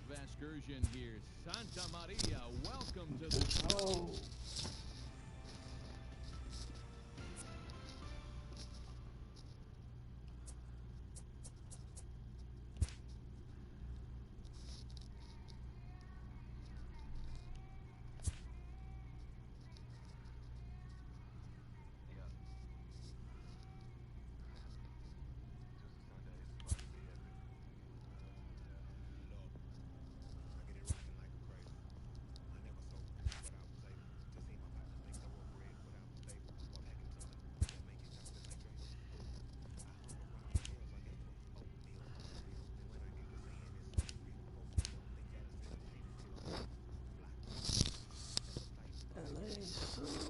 Excursion here. Santa Maria, welcome to the show.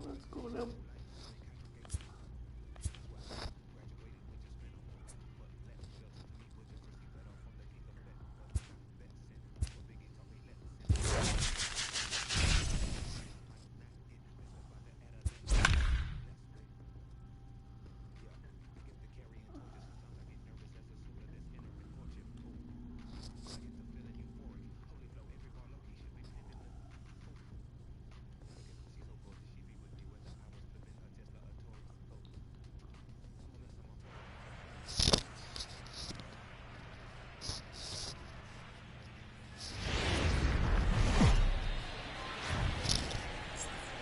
Let's go now.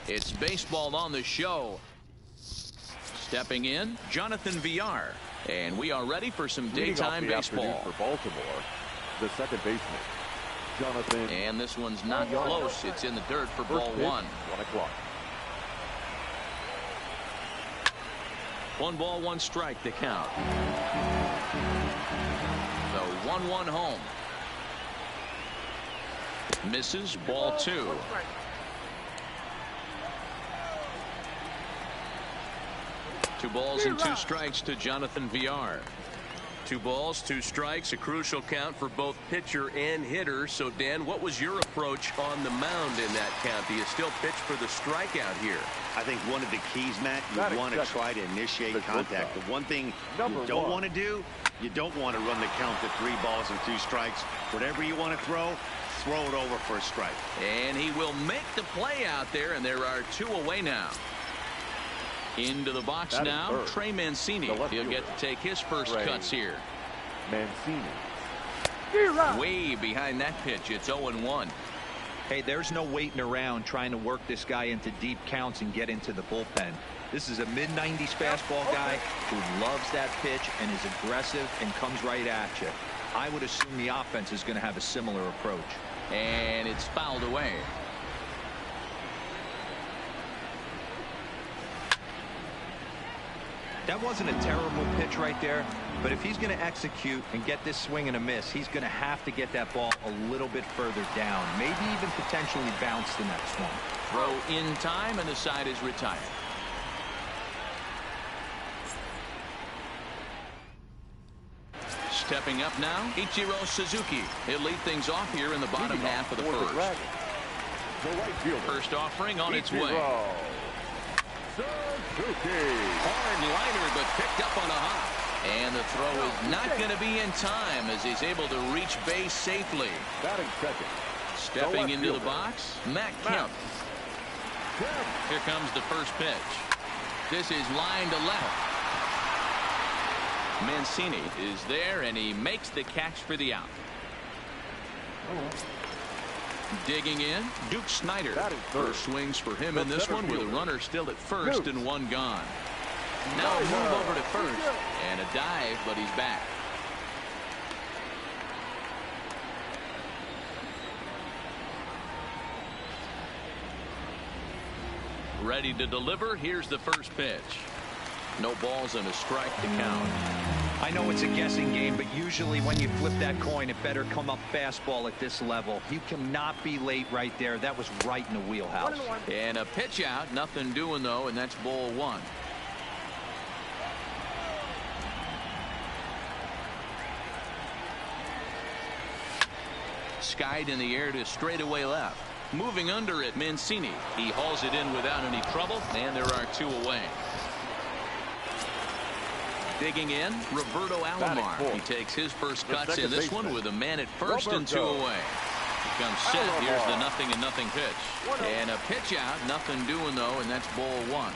It's baseball on the show. Stepping in, Jonathan Villar. And we are ready for some daytime baseball. For Baltimore, the second baseman, Jonathan. And this one's not close. It's in the dirt for ball one. 1 o'clock. 1 ball, 1 strike to count. The 1-1 home. Misses, ball 2. 2 balls and 2 strikes to Jonathan Villar. 2 balls, 2 strikes, a crucial count for both pitcher and hitter. So, Dan, what was your approach on the mound in that count? Do you still pitch for the strikeout here? I think one of the keys, Matt, you want to try to initiate contact. The one thing you don't want to do, you don't want to run the count to 3 balls and 2 strikes. Whatever you want to throw it over for a strike. And he will make the play out there, and there are 2 away now. Into the box now, Trey Mancini. He'll get to take his first cuts here. Mancini. Way behind that pitch. It's 0-1. Hey, there's no waiting around trying to work this guy into deep counts and get into the bullpen. This is a mid-90s fastball guy who loves that pitch and is aggressive and comes right at you. I would assume the offense is going to have a similar approach. And it's fouled away. That wasn't a terrible pitch right there, but if he's going to execute and get this swing and a miss, he's going to have to get that ball a little bit further down, maybe even potentially bounce the next one. Throw in time, and the side is retired. Stepping up now, Ichiro Suzuki. He'll lead things off here in the bottom half of the first. First offering on its way. Hard liner, but picked up on a hop. And the throw is not going to be in time as he's able to reach base safely. Stepping into the box, Matt Kemp. Here comes the first pitch. This is line to left. Mancini is there, and he makes the catch for the out. Digging in, Duke Snyder. First swings for him in this one with a runner still at first and 1 gone. Now a move over to first and a dive, but he's back. Ready to deliver. Here's the first pitch. No balls and a strike to count. I know it's a guessing game, but usually when you flip that coin, it better come up fastball at this level. You cannot be late right there. That was right in the wheelhouse. And a pitch out. Nothing doing, though, and that's ball 1. Skied in the air to straightaway left. Moving under it, Mancini. He hauls it in without any trouble, and there are 2 away. Digging in, Roberto Alomar. He takes his first cuts in this one with a man at first and 2 away. comes set. Here's the 0-0 pitch. And a pitch out. Nothing doing, though, and that's ball one.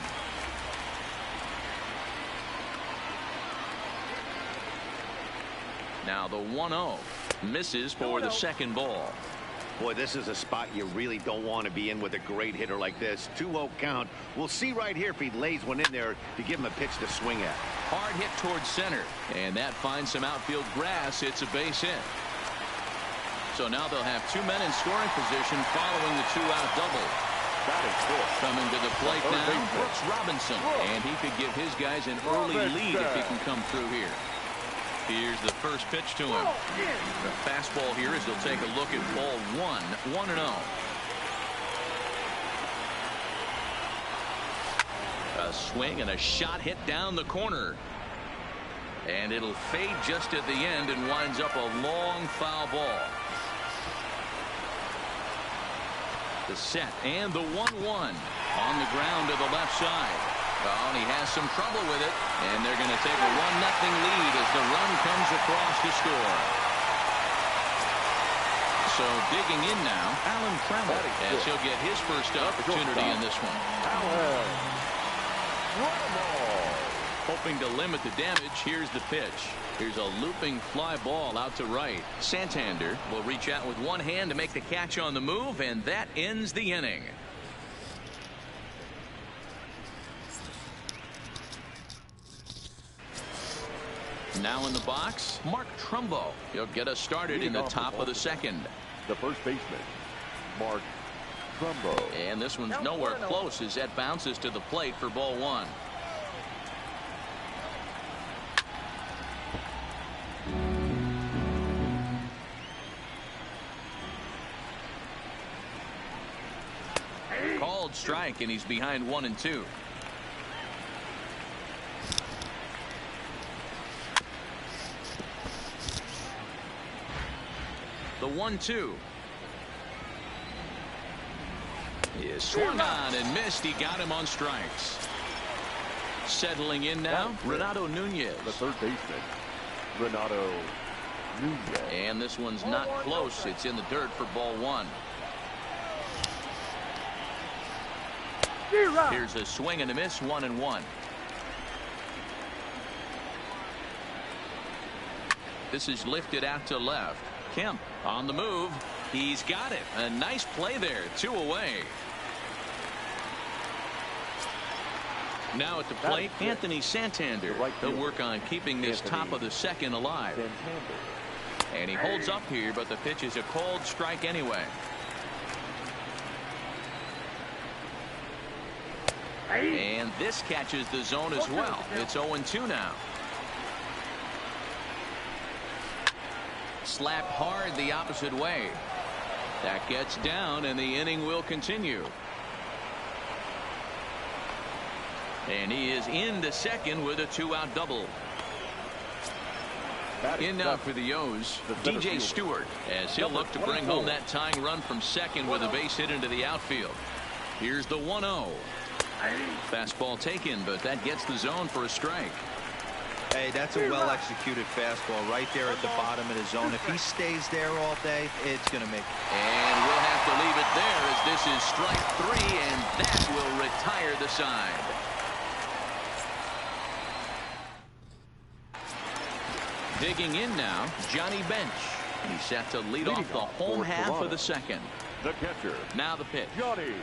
Now the 1-0 misses for the second ball. Boy, this is a spot you really don't want to be in with a great hitter like this. 2-0 count. We'll see right here if he lays one in there to give him a pitch to swing at. Hard hit towards center, and that finds some outfield grass. It's a base hit. So now they'll have two men in scoring position following the two-out double. Coming to the plate now, Brooks Robinson, and he could give his guys an early lead if he can come through here. Here's the first pitch to him. The fastball here as he'll take a look at ball one. 1-0. A swing and a shot hit down the corner. And it'll fade just at the end and winds up a long foul ball. The set and the 1-1 on the ground to the left side. Oh, and he has some trouble with it, and they're going to take a 1-0 lead as the run comes across to score. So digging in now, Alan Trammell, as he'll get his first opportunity in this one. Hoping to limit the damage, here's the pitch. Here's a looping fly ball out to right. Santander will reach out with one hand to make the catch on the move, and that ends the inning. Now in the box, Mark Trumbo. He'll get us started in the top of the second. The first baseman, Mark Trumbo. And this one's nowhere close as that bounces to the plate for ball one. Called strike, and he's behind 1-2. The 1-2 is swung on and missed. He got him on strikes. Settling in now, Renato Nunez. The third baseman, Renato Nunez. And this one's not close. It's in the dirt for ball one. Here's a swing and a miss, 1-1. This is lifted out to left. Kemp on the move. He's got it. A nice play there. 2 away. Now at the plate, Anthony Santander. He'll work on keeping this top of the second alive. And he holds up here, but the pitch is a called strike anyway. And this catches the zone as well. It's 0-2 now. Slapped hard the opposite way. That gets down, and the inning will continue. And he is into second with a two-out double. In now for the O's, DJ Stewart, as he'll look to bring home that tying run from second with a base hit into the outfield. Here's the 1-0. Fastball taken, but that gets the zone for a strike. Hey, that's a well-executed fastball right there at the bottom of the zone. If he stays there all day, it's going to make it. And we'll have to leave it there as this is strike 3, and that will retire the side. Digging in now, Johnny Bench. He's set to lead off the home half of the second. The catcher. Now the pitch. Johnny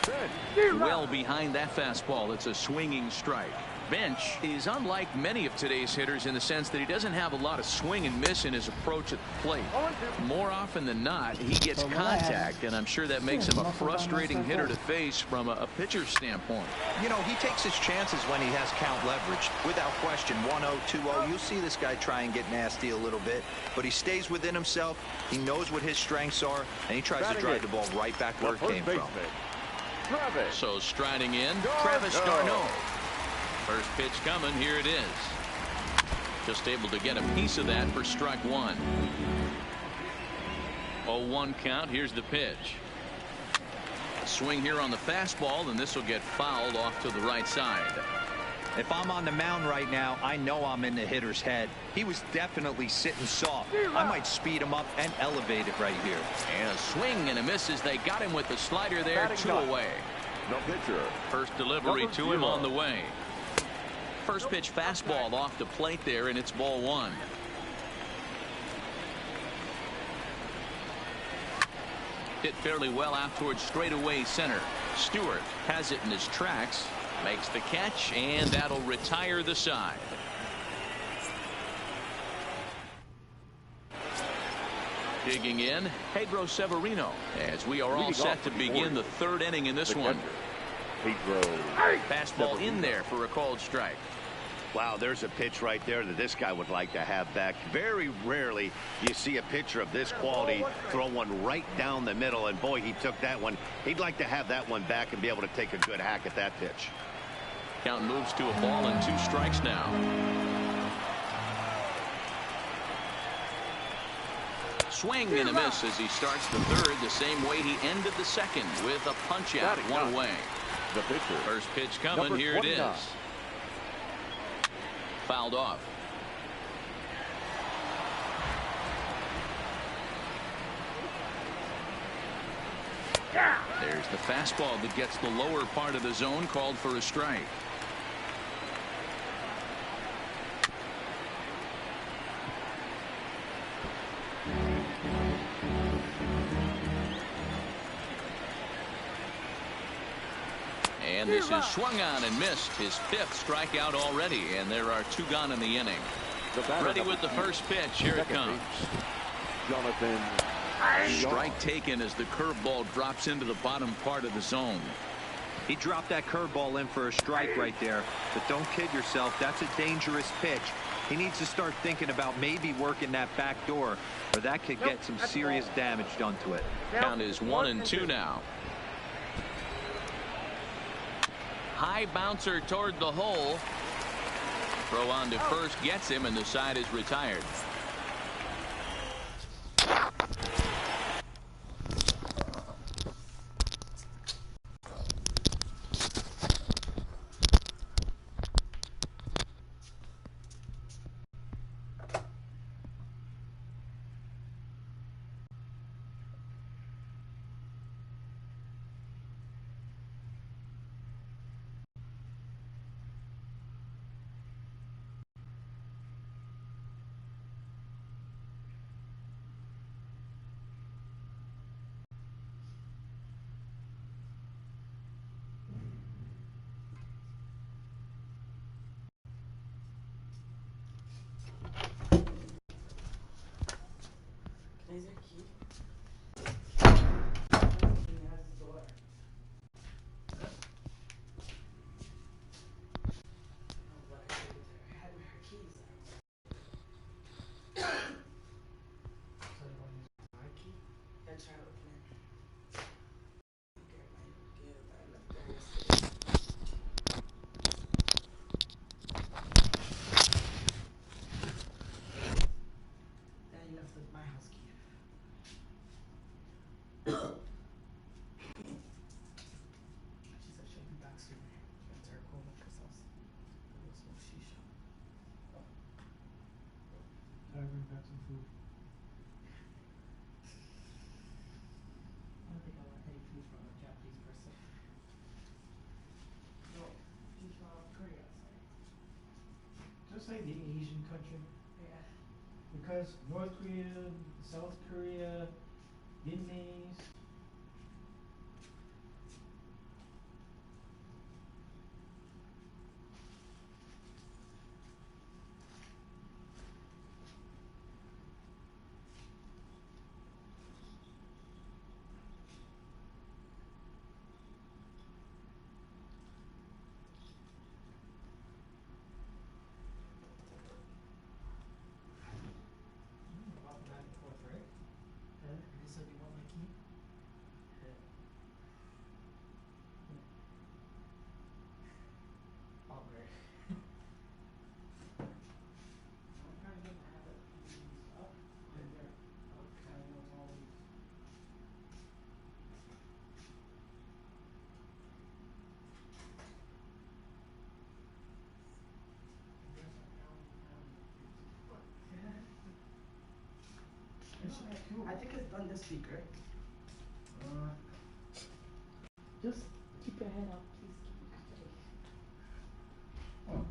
Bench. Well behind that fastball. It's a swinging strike. Bench is unlike many of today's hitters in the sense that he doesn't have a lot of swing and miss in his approach at the plate. More often than not, he gets contact, and I'm sure that makes him a frustrating hitter to face from a pitcher's standpoint. You know, he takes his chances when he has count leverage. Without question, 1-0, 2-0, you'll see this guy try and get nasty a little bit, but he stays within himself. He knows what his strengths are, and he tries to drive the ball right back where it came from. So striding in, Travis d'Arnaud. First pitch coming. Here it is. Just able to get a piece of that for strike one. 0-1 count. Here's the pitch. A swing here on the fastball, and this will get fouled off to the right side. If I'm on the mound right now, I know I'm in the hitter's head. He was definitely sitting soft. I might speed him up and elevate it right here. And a swing and a miss as they got him with the slider there. 2 away. No pitcher. First delivery to him on the way. First pitch fastball off the plate there, and it's ball 1. Hit fairly well out towards straightaway center. Stewart has it in his tracks. Makes the catch, and that'll retire the side. Digging in, Pedro Severino, as we are all set to begin the 3rd inning in this one. Fastball in there for a called strike. Wow, there's a pitch right there that this guy would like to have back. Very rarely you see a pitcher of this quality throw one right down the middle, and boy, he took that one. He'd like to have that one back and be able to take a good hack at that pitch. Count moves to a ball and 2 strikes now. Swing and a miss as he starts the 3rd the same way he ended the 2nd with a punch out. 1 away. The pitcher. First pitch coming. Here it is. Fouled off. There's the fastball that gets the lower part of the zone, called for a strike. And this is swung on and missed. His 5th strikeout already, and there are 2 gone in the inning. Ready with the first pitch. Here it comes. Jonathan. Strike taken as the curveball drops into the bottom part of the zone. He dropped that curveball in for a strike right there, but don't kid yourself. That's a dangerous pitch. He needs to start thinking about maybe working that back door, or that could get some serious damage done to it. Count is 1-2 now. High bouncer toward the hole. Throw on to first gets him, and the side is retired. Is there a key? I bring back some food. I don't think I want any food from a Japanese person. No, food from Korea, sorry. Just say the Asian country. Yeah. Because North Korea, South Korea, Vietnamese. About the back and forth, right? Yeah. You said you want my key? I think it's done this week, right? Just keep your head up, please. Keep it straight. Oh.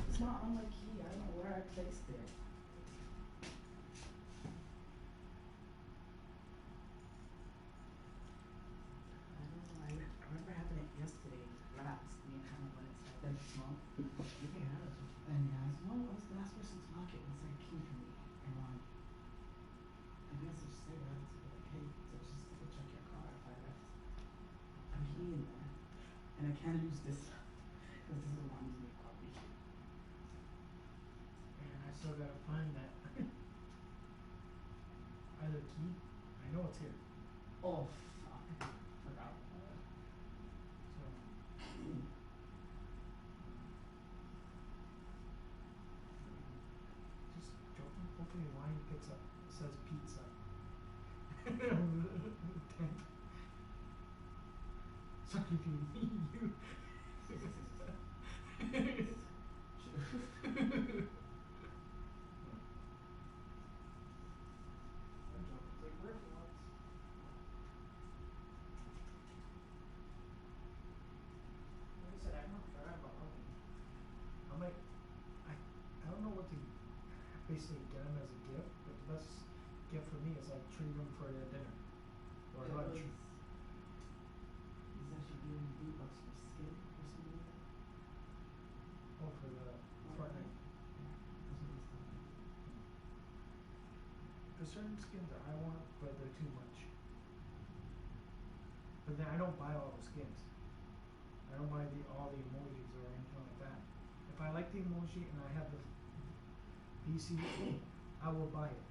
It's not on my key. I don't know where I placed it. I don't know. I remember having it yesterday, last. Me and Hannah when it's like that small. You can have it. And yeah, I was the last person to lock it. It's like key for me. And I guess I just say that to be like, hey, so just go check your car if I left a key in there. And I can't use this because this reminds me of coffee. And I still gotta find that other key. I know it's here. Oh, fuck. Forgot. So just joking. Hopefully the line picks up. It says pizza. Sorry if you I don't know what to basically get him as a gift, but the best gift for me is like treat him for their dinner or lunch. He's actually giving $8 for skin or something like that. Oh, for the Fortnite. Yeah, that's what he's talking about. There's certain skins that I want, but they're too much. But then I don't buy all the skins. I don't buy all the emojis or anything like that. If I like the emoji and I have the PC, I will buy it.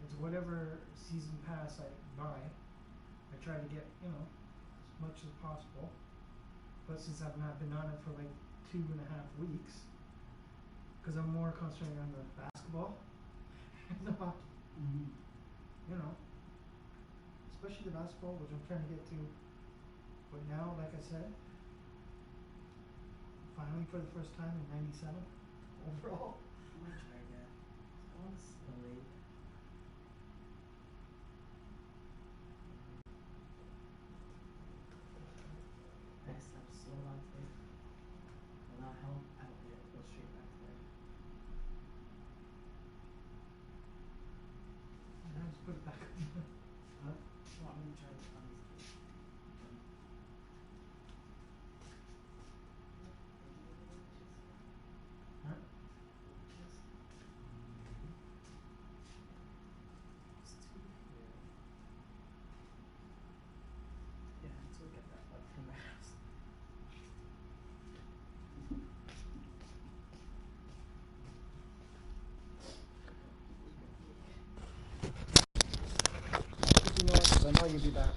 It's whatever season pass I buy. I try to get, as much as possible. But since I've not been on it for like 2.5 weeks, because I'm more concentrated on the basketball and the hockey. Mm-hmm. Especially the basketball, which I'm trying to get to. But now, like I said, finally for the first time in 97 overall. I'm gonna try again. I want to still late. I slept so long today. Without help, I don't get go straight back to bed. And I just put it back on. Huh? Well, I'm gonna try to find these kids. Huh? Yeah, let's go get that like from my house. I know you'll be back.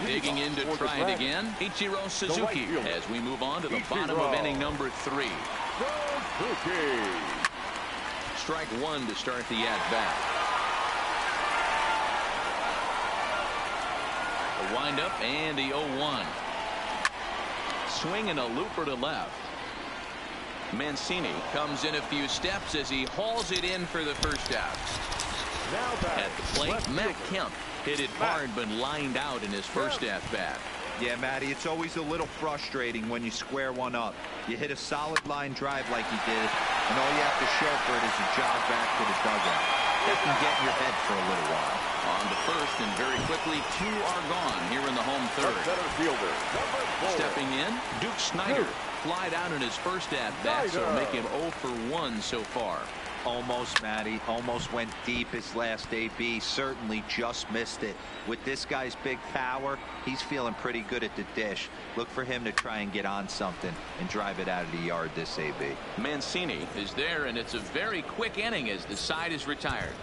Digging in to try it again, Ichiro Suzuki as we move on to the bottom of inning number 3. Suzuki. Strike one to start the at-bat. A windup and the 0-1. Swing and a looper to left. Mancini comes in a few steps as he hauls it in for the first out. At the plate, Matt Kemp hit it hard but lined out in his first at-bat. Yeah, Matty, it's always a little frustrating when you square one up. You hit a solid line drive like he did, and all you have to show for it is a jog back to the dugout. That can get in your head for a little while. On to first, and very quickly, 2 are gone here in the home third. Center fielder, Stepping in, Duke Snider. Flied out in his first at-bat, so make him 0 for 1 so far. Almost, Matty. Almost went deep his last AB. Certainly just missed it. With this guy's big power, he's feeling pretty good at the dish. Look for him to try and get on something and drive it out of the yard this AB. Mancini is there, and it's a very quick inning as the side is retired.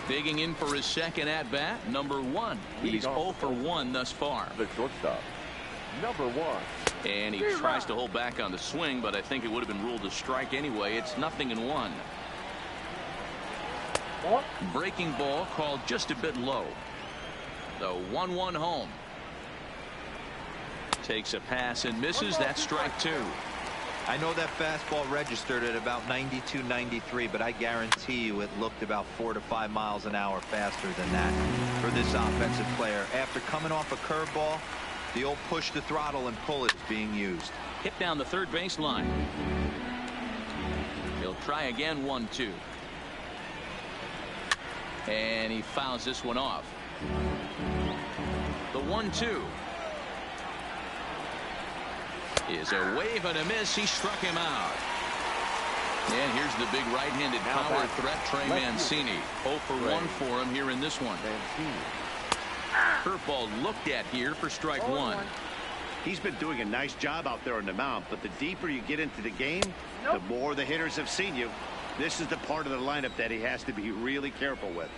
Digging in for his second at-bat, number 1. He's 0 for 1 thus far. The shortstop, number 1. And he tries to hold back on the swing, but I think it would have been ruled a strike anyway. It's 0-1. Breaking ball called just a bit low. The 1-1 home. Takes a pass and misses. That's strike 2. I know that fastball registered at about 92, 93, but I guarantee you it looked about 4 to 5 miles an hour faster than that for this offensive player. After coming off a curveball, the old push the throttle and pull it is being used. Hit down the third base line. He'll try again, 1-2. And he fouls this one off. The 1-2 is a wave and a miss. He struck him out. And here's the big right-handed power threat, Trey Mancini. 0 for 1 for him here in this one. Curveball looked at here for strike 1. He's been doing a nice job out there on the mound, but the deeper you get into the game, the more the hitters have seen you. This is the part of the lineup that he has to be really careful with.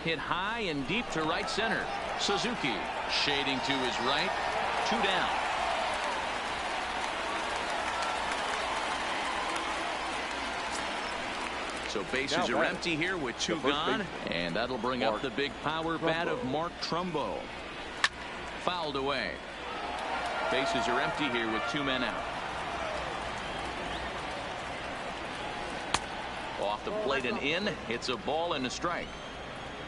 Hit high and deep to right center. Suzuki shading to his right. 2 down. So bases are empty here with 2 gone, and that'll bring up the big power bat of Mark Trumbo. Fouled away. Bases are empty here with 2 men out. Off the plate and in. It's a ball and a strike.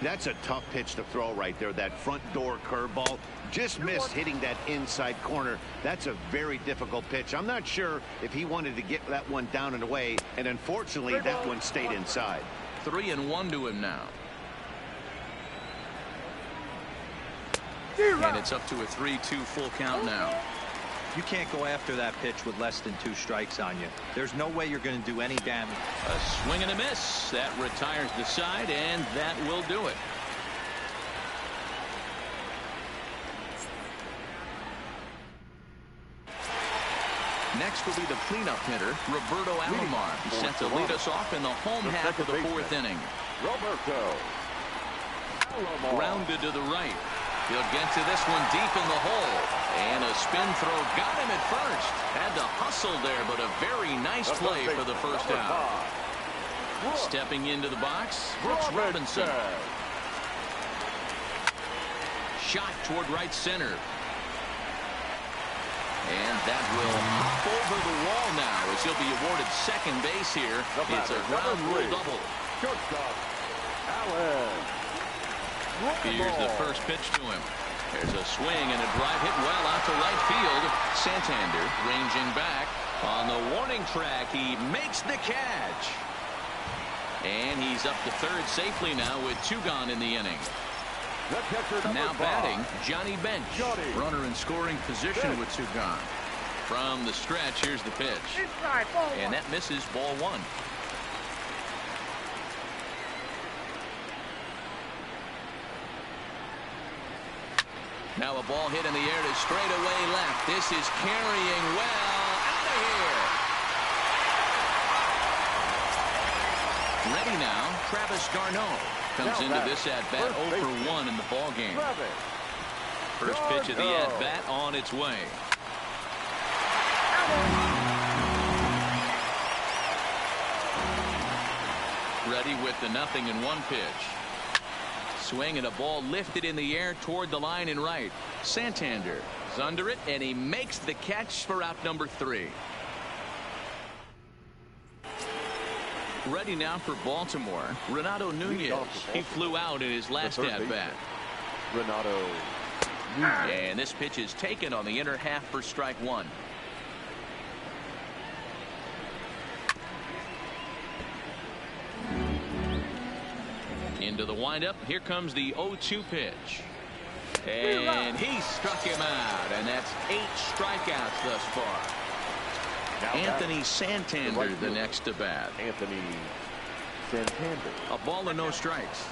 That's a tough pitch to throw right there. That front door curveball just missed hitting that inside corner. That's a very difficult pitch. I'm not sure if he wanted to get that one down and away, and unfortunately that one stayed inside. 3-1 to him now. And it's up to a 3-2 full count now. You can't go after that pitch with less than 2 strikes on you. There's no way you're going to do any damage. A swing and a miss. That retires the side, and that will do it. Next will be the cleanup hitter, Roberto Alomar. He's set to lead us off in the home half of the 4th inning. Roberto Alomar. Grounded to the right. He'll get to this one deep in the hole. And a spin throw got him at first. Had to hustle there, but a very nice play for the first out. Stepping into the box, Brooks Robinson. Shot toward right center. And that will hop over the wall now as he'll be awarded second base here. It's a ground rule double. Shortstop, Allen. Here's the first pitch to him. There's a swing and a drive hit well out to right field. Santander ranging back on the warning track. He makes the catch. And he's up to third safely now with 2 gone in the inning. Now batting, Johnny Bench. Runner in scoring position with 2 gone. From the stretch, here's the pitch. And that misses, ball 1. Now a ball hit in the air to straightaway left. This is carrying well out of here. Ready now, Travis d'Arnaud comes into this at-bat 0 for 1 in the ball game. First pitch of the at-bat on its way. Ready with the 0-1 pitch. Swing and a ball lifted in the air toward the line and right. Santander is under it, and he makes the catch for out number 3. Ready now for Baltimore, Renato Nunez. He flew out in his last at-bat. Renato Nunez. And this pitch is taken on the inner half for strike one. Into the windup. Here comes the 0-2 pitch. And he struck him out. And that's 8 strikeouts thus far. Now Anthony Santander the next to bat. Anthony Santander. A ball and no strikes.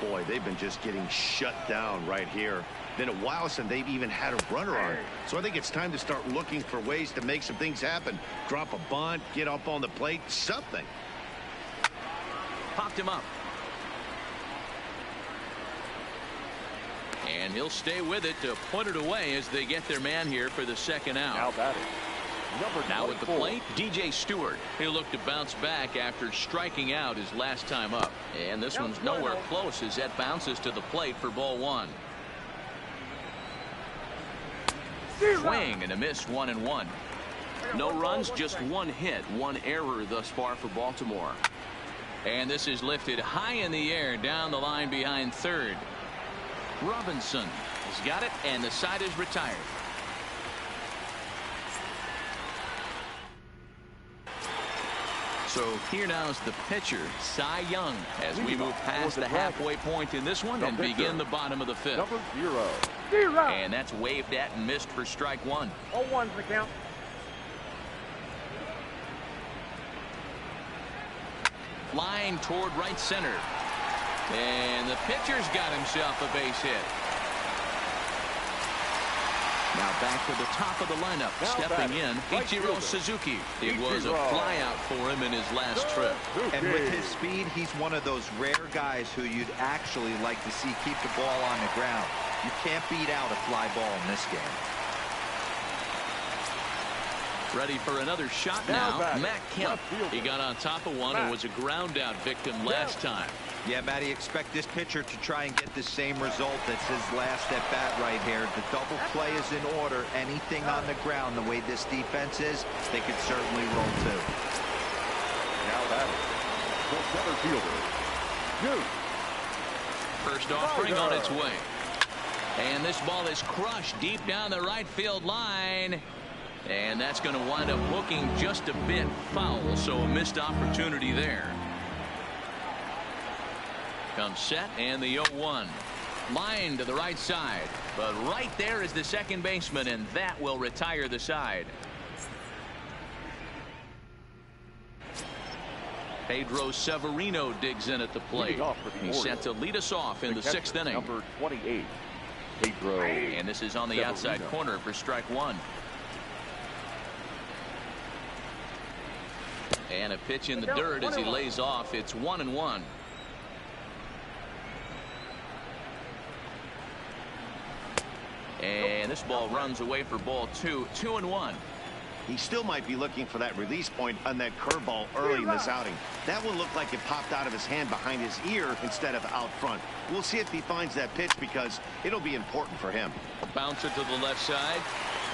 Boy, they've been just getting shut down right here. Been a while since they've even had a runner on. So I think it's time to start looking for ways to make some things happen. Drop a bunt, get up on the plate, something. Popped him up. And he'll stay with it to put it away as they get their man here for the second out. Now batting. Now at the plate, DJ Stewart. He'll look to bounce back after striking out his last time up. And this one's nowhere close as that bounces to the plate for ball one. Swing and a miss, 1-1. No runs, just one hit, one error thus far for Baltimore. And this is lifted high in the air down the line behind third. Robinson has got it, and the side is retired. So here now is the pitcher, Cy Young, as we move past the halfway point in this one and begin the bottom of the fifth. Number 0. And that's waved at and missed for strike one. 0-1's the count. Line toward right center. And the pitcher's got himself a base hit. Now back to the top of the lineup. Stepping in, Ichiro Suzuki. It was a flyout for him in his last trip. And with his speed, he's one of those rare guys who you'd actually like to see keep the ball on the ground. You can't beat out a fly ball in this game. Ready for another shot now. Matt Kemp. He got on top of one and was a ground out victim last time. Yeah, Matty, expect this pitcher to try and get the same result as his last at bat right here. The double play is in order. Anything on the ground, the way this defense is, they could certainly roll too. Now batting, the center fielder, Duke. First offering on its way. And this ball is crushed deep down the right field line. And that's going to wind up looking just a bit foul, so a missed opportunity there. Comes set and the 0-1. Line to the right side. But right there is the second baseman, and that will retire the side. Pedro Severino digs in at the plate. He's set to lead us off in the 6th inning. Number 28, Pedro. And this is on the outside corner for strike one. And a pitch in the dirt as he lays off. It's 1-1. And this ball runs away for ball two. 2-1. He still might be looking for that release point on that curveball early in this outing. That one looked like it popped out of his hand behind his ear instead of out front. We'll see if he finds that pitch because it'll be important for him. A bouncer to the left side.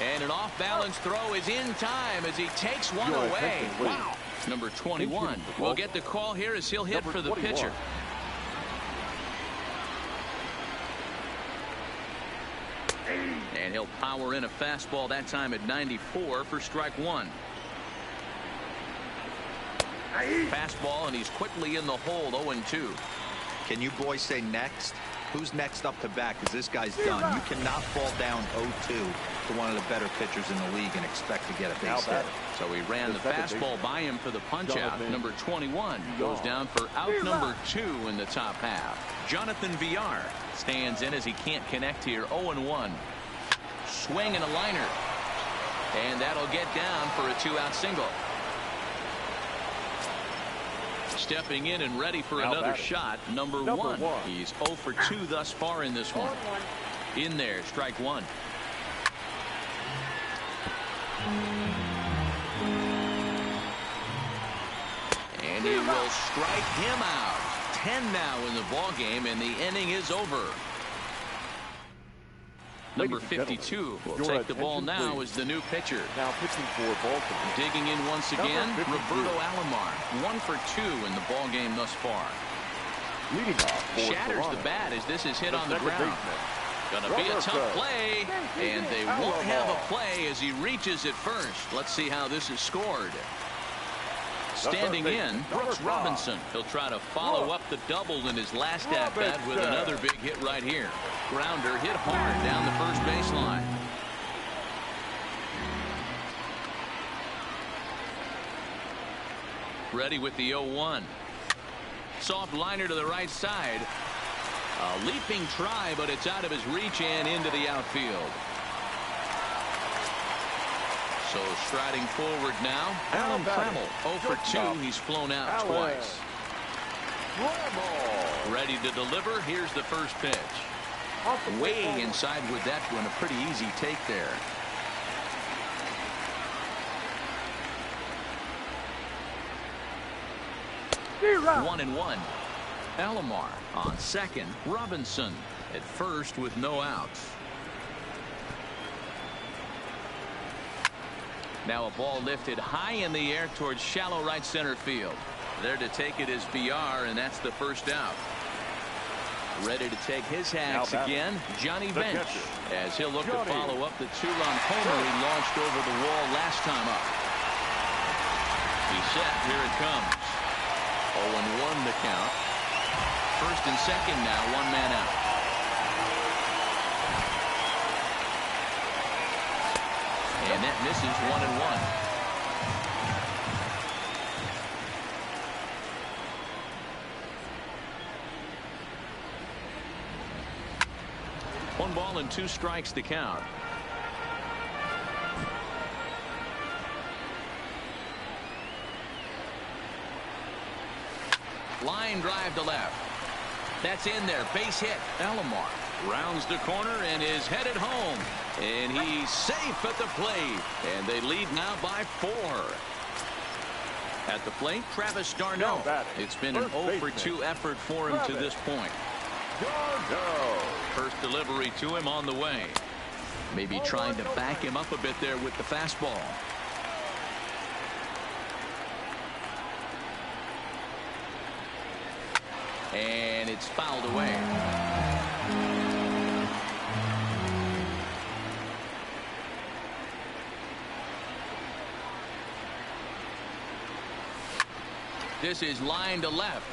And an off-balance throw is in time as he takes one away. Wow. Number 21 will get the call here as he'll hit for the pitcher. And he'll power in a fastball that time at 94 for strike one. Fastball, and he's quickly in the hole. 0-2. Can you boys say next? Who's next up to bat? Because this guy's done. You cannot fall down 0-2 to one of the better pitchers in the league and expect to get a base hit. So he ran the fastball by him for the punch out. Number 21 goes down for out number 2 in the top half. Jonathan Villar stands in as he can't connect here. 0-1. Swing and a liner. And that'll get down for a 2-out single. Stepping in and ready for another shot. Number one. He's 0 for 2 thus far in this one. In there, strike one. And he will strike him out. 10 now in the ball game, and the inning is over. Number 52 will take the ball now as the new pitcher. Now pitching for Baltimore. Digging in once again, Roberto Alomar. 1 for 2 in the ball game thus far. Leading off for Shatters Toronto. the bat as this is hit on the second ground. baseman. Gonna be a tough Roberto. play, and they won't have a play as he reaches at first. Let's see how this is scored. Standing in, Brooks Robinson. He'll try to follow up the double in his last at-bat with another big hit right here. Grounder hit hard down the first baseline. Ready with the 0-1. Soft liner to the right side. A leaping try, but it's out of his reach and into the outfield. So striding forward now, Alan Trammell. 0 for 2. He's flown out twice. Ready to deliver. Here's the first pitch. Way inside with that one. A pretty easy take there. One and one. Alomar on second. Robinson at first with no outs. Now a ball lifted high in the air towards shallow right center field. There to take it is BR, and that's the first out. Ready to take his hacks again, Johnny Bench, as he'll look to follow up the 2-run homer he launched over the wall last time up. He's set. Here it comes. 0-1 the count. First and second now, 1 man out. And that misses 1-1. One ball and 2 strikes to count. Line drive to left. That's in there. Base hit. Alomar rounds the corner and is headed home. And he's safe at the plate. And they lead now by 4. At the plate, Travis d'Arnaud. It's been an 0 for 2 effort for him to this point. First delivery to him on the way. Maybe trying to back him up a bit there with the fastball. And it's fouled away. This is line to left.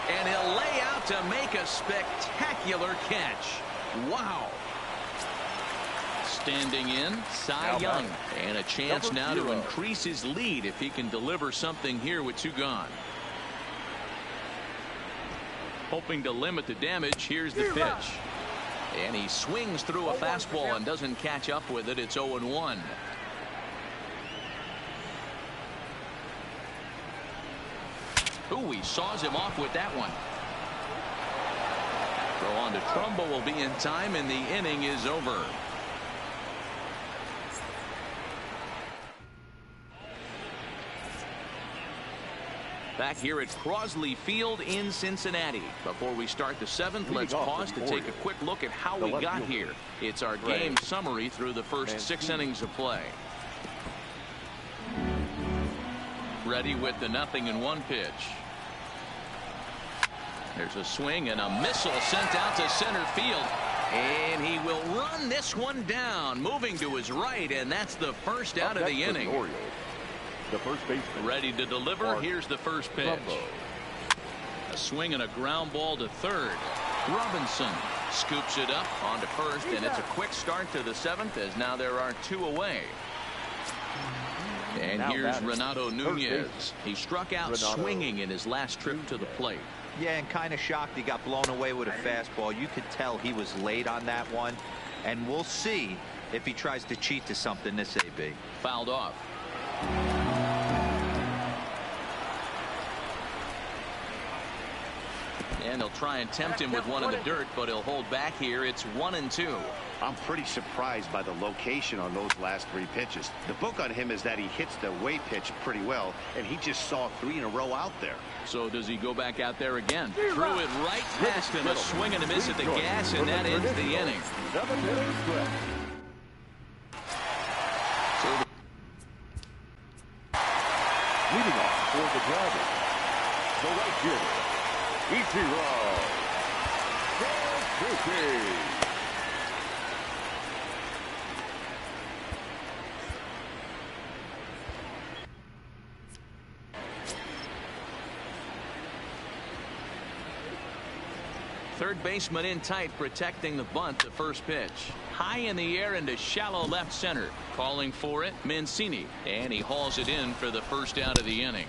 And he'll lay out to make a spectacular catch. Wow. Standing in, Cy Young. And a chance now to increase his lead if he can deliver something here with 2 gone. Hoping to limit the damage. Here's the pitch. And he swings through a fastball and doesn't catch up with it. It's 0-1. Ooh, he saws him off with that one. Throw on to Trumbo will be in time, and the inning is over. Back here at Crosley Field in Cincinnati. Before we start the 7th, let's pause to take a quick look at how we got here. It's our game summary through the first 6 innings of play. Ready with the 0-1 pitch. There's a swing and a missile sent out to center field. And he will run this one down, moving to his right, and that's the first out of the inning. The first baseman. Ready to deliver. Here's the first pitch. A swing and a ground ball to third. Robinson scoops it up onto first, and it's a quick start to the 7th as now there are 2 away. And here's Renato Nunez. He struck out swinging in his last trip to the plate. Yeah, and kind of shocked he got blown away with a fastball. You could tell he was late on that one. And we'll see if he tries to cheat to something this AB. Fouled off. And they'll try and tempt him with one in the dirt, but he'll hold back here. It's 1-2. I'm pretty surprised by the location on those last 3 pitches. The book on him is that he hits the away pitch pretty well, and he just saw 3 in a row out there. So does he go back out there again? Threw it right past him. A swing and a miss at the gas, and that ends the inning. So leading off for the Dragons, the right fielder, Ichiro Suzuki. third baseman in tight, protecting the bunt. The first pitch high in the air into shallow left center. Calling for it, Mancini, and he hauls it in for the first out of the inning.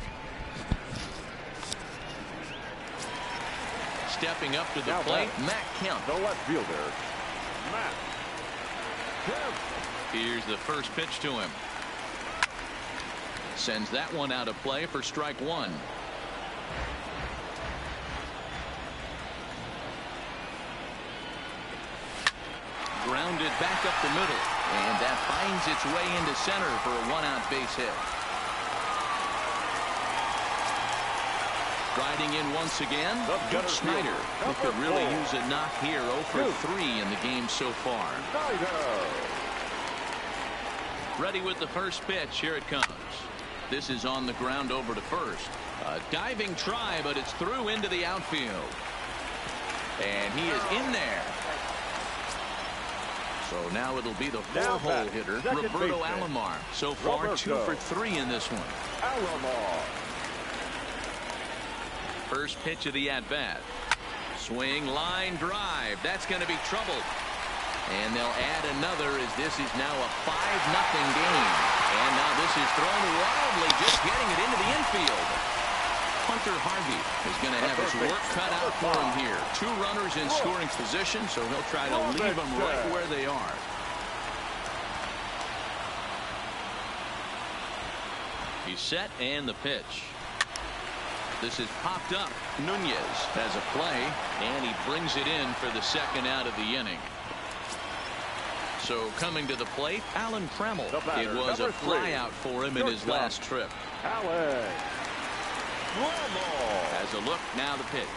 Stepping up to the plate, Matt Kemp. The left fielder, Matt Kemp. Here's the first pitch to him. Sends that one out of play for strike one. Grounded back up the middle, and that finds its way into center for a one-out base hit. Riding in once again, Duke Snyder, who could really use a knock here. 0 for 3 in the game so far. Ready with the first pitch. Here it comes. This is on the ground over to first. A diving try, but it's through into the outfield. And he is in there. So now it'll be the 4-hole hitter, Roberto Alomar. So far, 2 for 3 in this one. Alomar. First pitch of the at-bat. Swing, line, drive. That's going to be troubled. And they'll add another as this is now a 5-0 game. And now this is thrown wildly, just getting it into the infield. Hunter Harvey is going to have his work cut out for him here. 2 runners in scoring position, so he'll try to leave them right where they are. He's set, and the pitch. This is popped up. Nunez has a play, and he brings it in for the second out of the inning. So coming to the plate, Alan Trammell. It was a flyout for him in his last trip. Alan Trammell has a look. Now the pitch.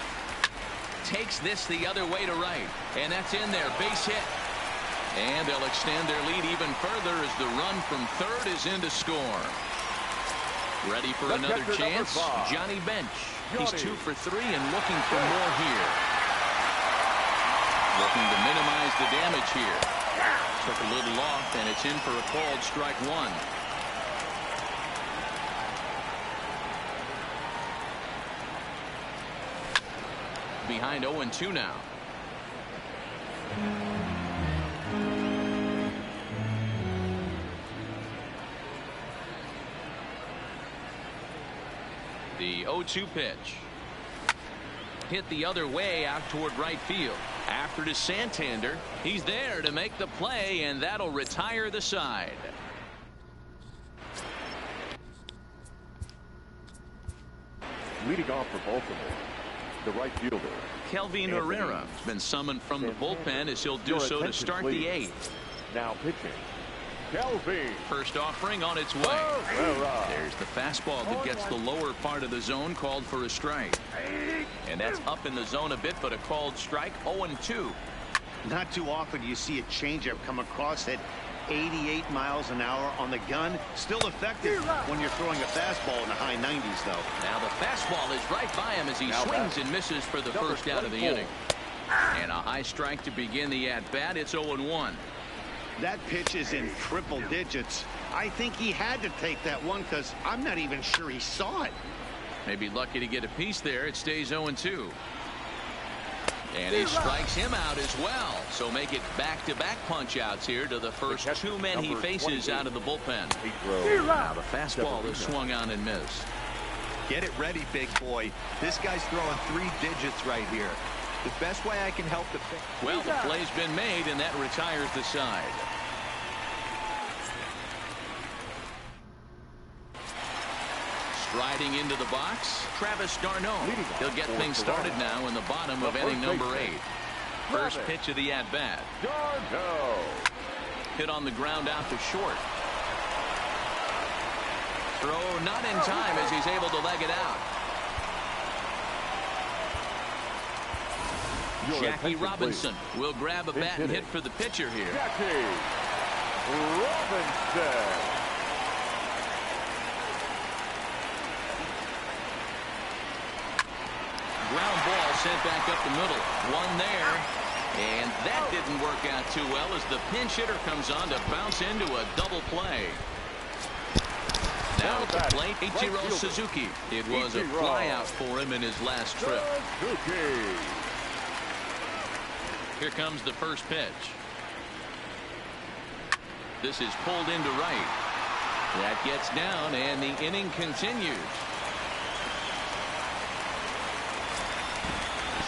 Takes this the other way to right, and that's in there. Base hit. And they'll extend their lead even further as the run from third is in to score. Ready for another chance. Johnny Bench. He's 2 for 3 and looking for more here. Looking to minimize the damage here. Took a little off, and it's in for a called strike one. Behind 0-2 now. The 0-2 pitch. Hit the other way out toward right field. After to Santander. He's there to make the play, and that'll retire the side. leading off for Baltimore, the right fielder, Kelvin Herrera has been summoned from the bullpen as he'll do so to start the 8th. Now pitching, Kelvin. First offering on its way. There's the fastball that gets the lower part of the zone, called for a strike. And that's up in the zone a bit, but a called strike. 0-2. Not too often do you see a changeup come across at 88 miles an hour on the gun. Still effective when you're throwing a fastball in the high 90s, though. Now the fastball is right by him as he swings and misses for the first out of the inning. And a high strike to begin the at-bat. It's 0-1. That pitch is in triple digits. I think he had to take that one because I'm not even sure he saw it. Maybe lucky to get a piece there. It stays 0-2. And he strikes him out as well. So make it back-to-back punch-outs here to the first two men he faces out of the bullpen. Now the fastball is swung on and missed. Get it ready, big boy. This guy's throwing 3 digits right here. The best way I can help the... Well, the play's been made, and that retires the side. Riding into the box, Travis d'Arnaud. He'll get things started now in the bottom of inning number 8. First pitch of the at-bat. Hit on the ground out to short. Throw not in time as he's able to leg it out. Jackie Robinson will grab a bat and hit for the pitcher here. Jackie Robinson. Ground ball sent back up the middle. One there. And that didn't work out too well as the pinch hitter comes on to bounce into a double play. Now at the plate, Ichiro Suzuki. It was a flyout for him in his last trip. Here comes the first pitch. This is pulled into right. That gets down and the inning continues.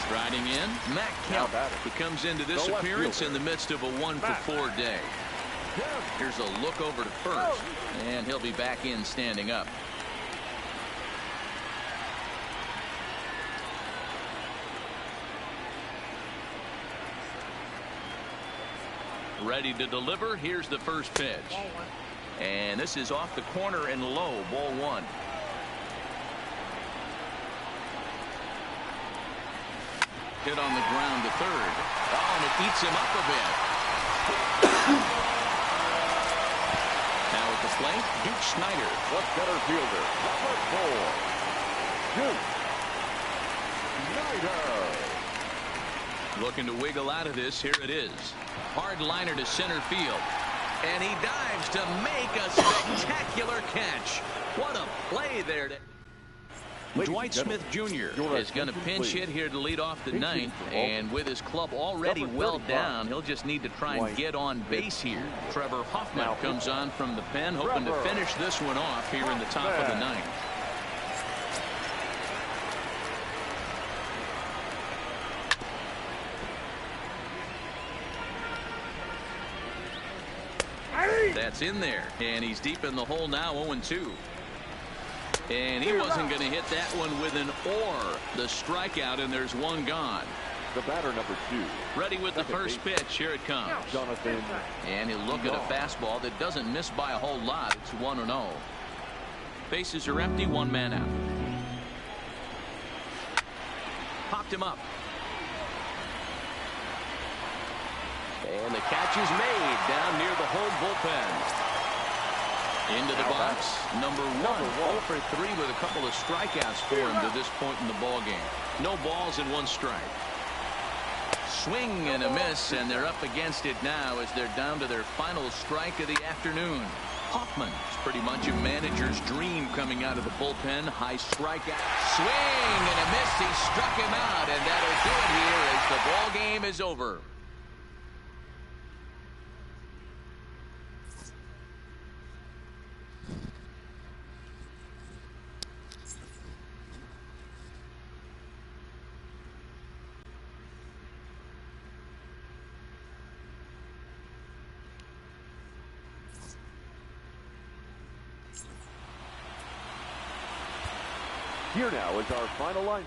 Striding in, Matt Kemp. He comes into this appearance in the midst of a 1-for-4 day. Here's a look over to first, and he'll be back in standing up. Ready to deliver. Here's the first pitch. And this is off the corner and low, ball 1. Hit on the ground to third. Oh, and it eats him up a bit. Now at the plate, Duke Snider. The center fielder, number 4, Duke Snider. Looking to wiggle out of this. Here it is. Hard liner to center field. And he dives to make a spectacular catch. What a play there. Dwight Smith Jr. is going to pinch hit here to lead off the 9th, and with his club already well down, he'll just need to try and get on base here. Trevor Hoffman comes on from the pen, hoping to finish this one off here in the top of the 9th. That's in there, and he's deep in the hole now, 0-2. And he wasn't going to hit that one with an or. The strikeout, and there's one gone. The batter, number 2. Ready with the first pitch. Here it comes. Jonathan. And he'll look at a fastball that doesn't miss by a whole lot. It's 1-0. Bases are empty, one man out. Popped him up. And the catch is made down near the home bullpen. Into the box, number 1. 0 for 3 with a couple of strikeouts for him to this point in the ball game. No balls and 1 strike. Swing and a miss, and they're up against it now as they're down to their final strike of the afternoon. Hoffman is pretty much a manager's dream coming out of the bullpen. High strikeout. Swing and a miss. He struck him out, and that'll do it here as the ball game is over. Here now is our final line.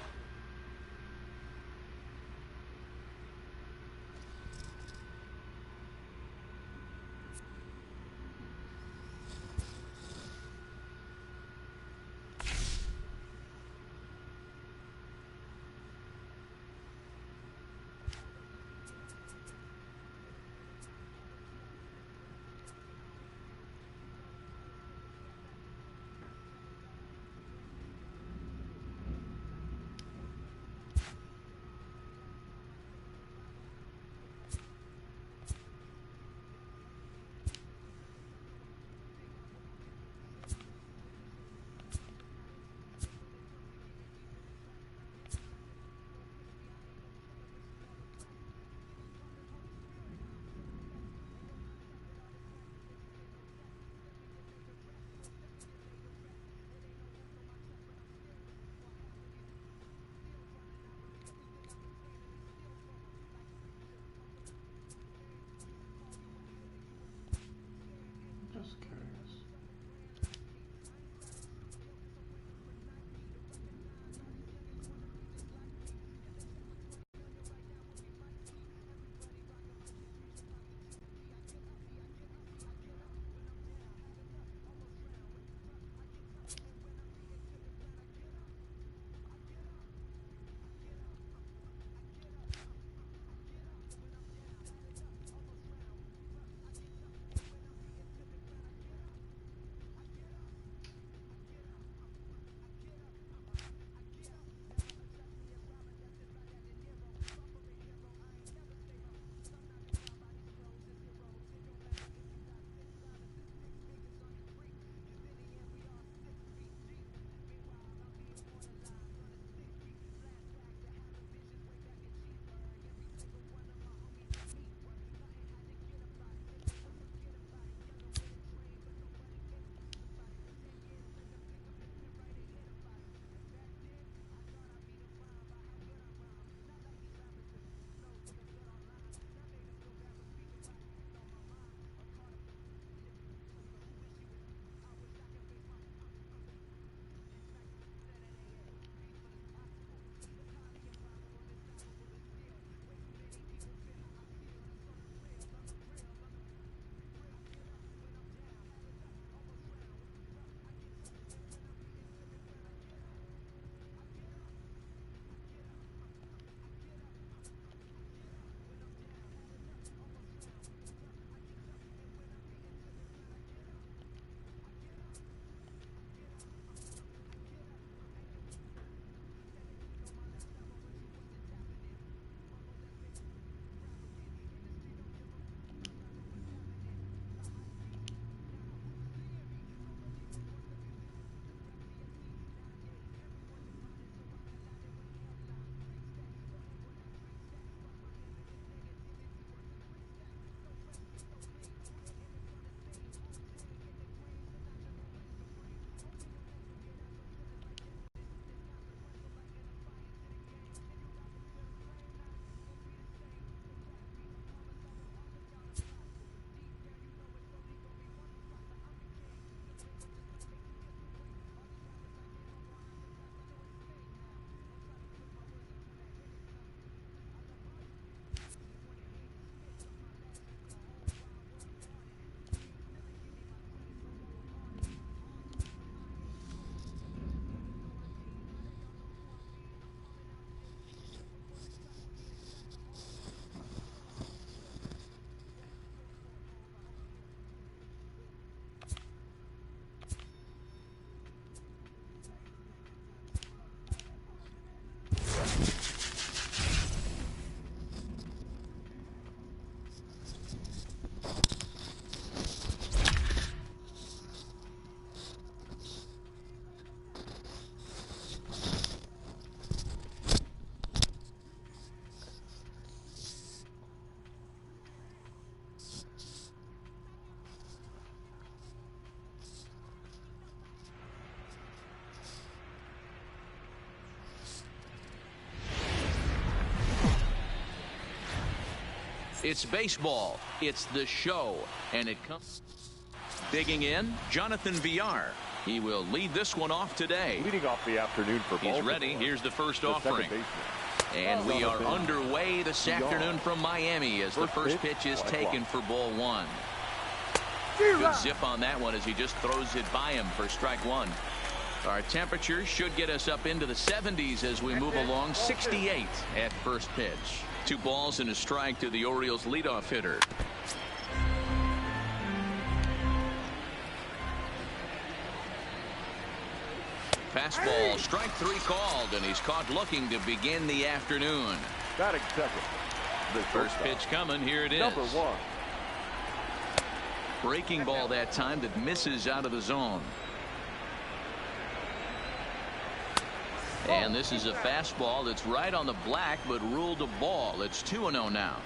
It's baseball. It's the show. And it comes. Digging in, Jonathan Villar. He will lead this one off today. Leading off the afternoon for Baltimore. He's ready. Here's the first The offering. And we are underway this afternoon from Miami as the first pitch is taken for ball one. Good zip on that one as he just throws it by him for strike one. Our temperature should get us up into the 70s as we move along. 68 at first pitch. 2 balls and a strike to the Orioles leadoff hitter. Fastball, strike 3 called, and he's caught looking to begin the afternoon. Batting second. The First pitch coming. Here it is. Number 1. Breaking ball that time that misses out of the zone. And this is a fastball that's right on the black but ruled a ball. It's 2-0 now.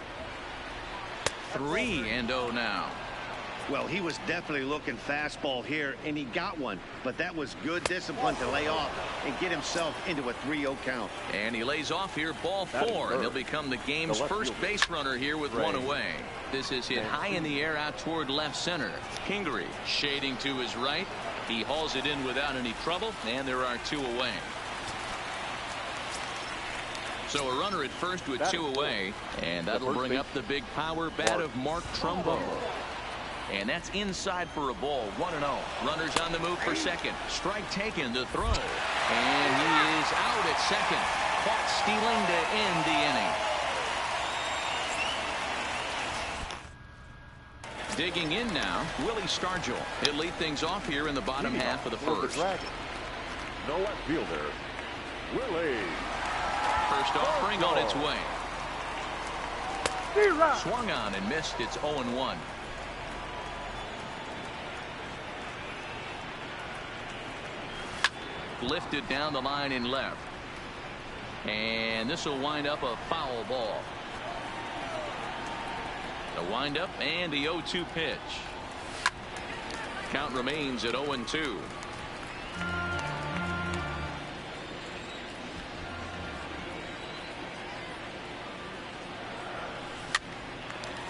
3-0 now. Well, he was definitely looking fastball here, and he got one. But that was good discipline to lay off and get himself into a 3-0 count. And he lays off here, ball 4, and he'll become the game's first base runner here with one away. This is hit high in the air out toward left center. Kingery shading to his right. He hauls it in without any trouble, and there are 2 away. So a runner at first with 2 away, and that'll bring up the big power bat of Mark Trumbo. And that's inside for a ball. 1-0. Runners on the move for second. Strike taken to throw. And he is out at second. Caught stealing to end the inning. Digging in now, Willie Stargell. He'll lead things off here in the bottom half of the first. No left fielder, Willie. First offering on its way. Swung on and missed. It's 0-1. Lifted down the line in left. And this will wind up a foul ball. The windup and the 0-2 pitch. Count remains at 0-2.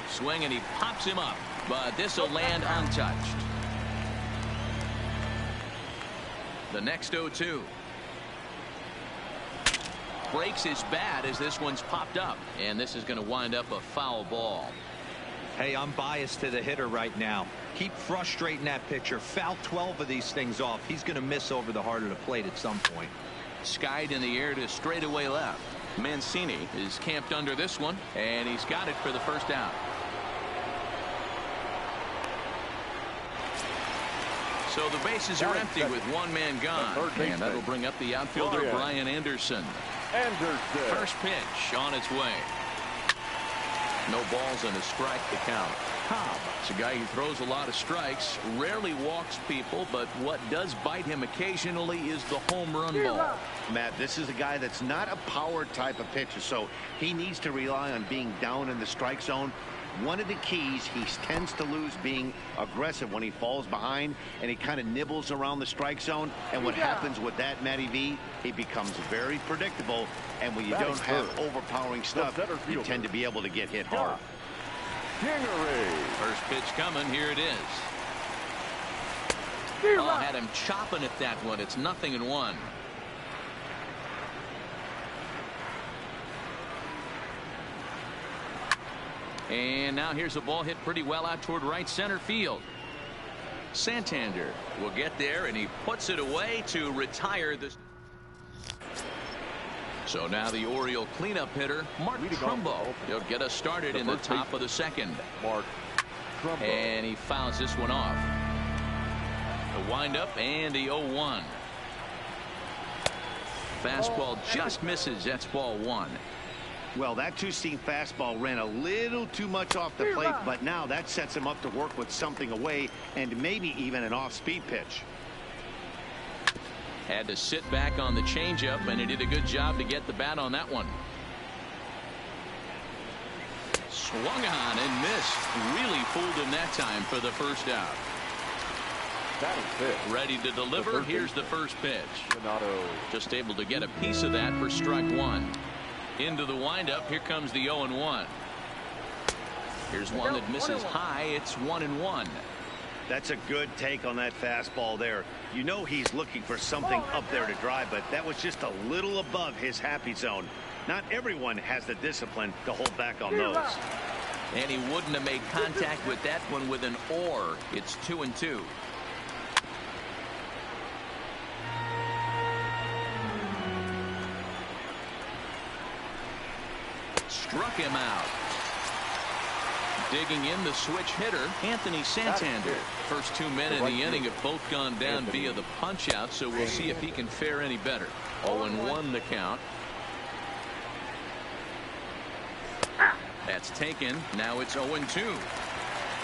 Swing and he pops him up, but this will land untouched. The next 0-2. Breaks his bat as this one's popped up, and this is going to wind up a foul ball. Hey, I'm biased to the hitter right now. Keep frustrating that pitcher. Foul 12 of these things off. He's going to miss over the heart of the plate at some point. Skied in the air to straightaway left. Mancini is camped under this one, and he's got it for the first out. So the bases are empty with one man gone, and that'll bring up the outfielder Brian Anderson. First pitch on its way. No balls and a strike to count. Cobb, it's a guy who throws a lot of strikes, rarely walks people, but what does bite him occasionally is the home run ball. Matt, this is a guy that's not a power type of pitcher, so he needs to rely on being down in the strike zone. One of the keys, he tends to lose being aggressive when he falls behind, and he kind of nibbles around the strike zone. And what happens with that, Matty V, he becomes very predictable, and when you don't have overpowering stuff, you tend to be able to get hit hard. First pitch coming. Here it is. Oh, had him chopping at that one. It's 0-1. And now here's a ball hit pretty well out toward right center field. Santander will get there, and he puts it away to retire this. So now the Oriole cleanup hitter, Mark Trumbo. He'll get us started in the top of the second. And he fouls this one off. The windup and the 0-1. Fastball just misses. That's ball 1. Well, that two-seam fastball ran a little too much off the plate, but now that sets him up to work with something away and maybe even an off-speed pitch. Had to sit back on the changeup, and he did a good job to get the bat on that one. Swung on and missed. Really fooled him that time for the first out. Ready to deliver. Here's the first pitch. Just able to get a piece of that for strike 1. Into the windup. Here comes the 0-1. Here's one that misses high. It's 1-1. That's a good take on that fastball there. You know he's looking for something up there to drive, but that was just a little above his happy zone. Not everyone has the discipline to hold back on those. And he wouldn't have made contact with that one with an or. It's 2-2. Struck him out. Digging in the switch hitter, Anthony Santander. First 2 men in the inning have both gone down via the punch out, so we'll see if he can fare any better. 0-1 the count. That's taken. Now it's 0-2.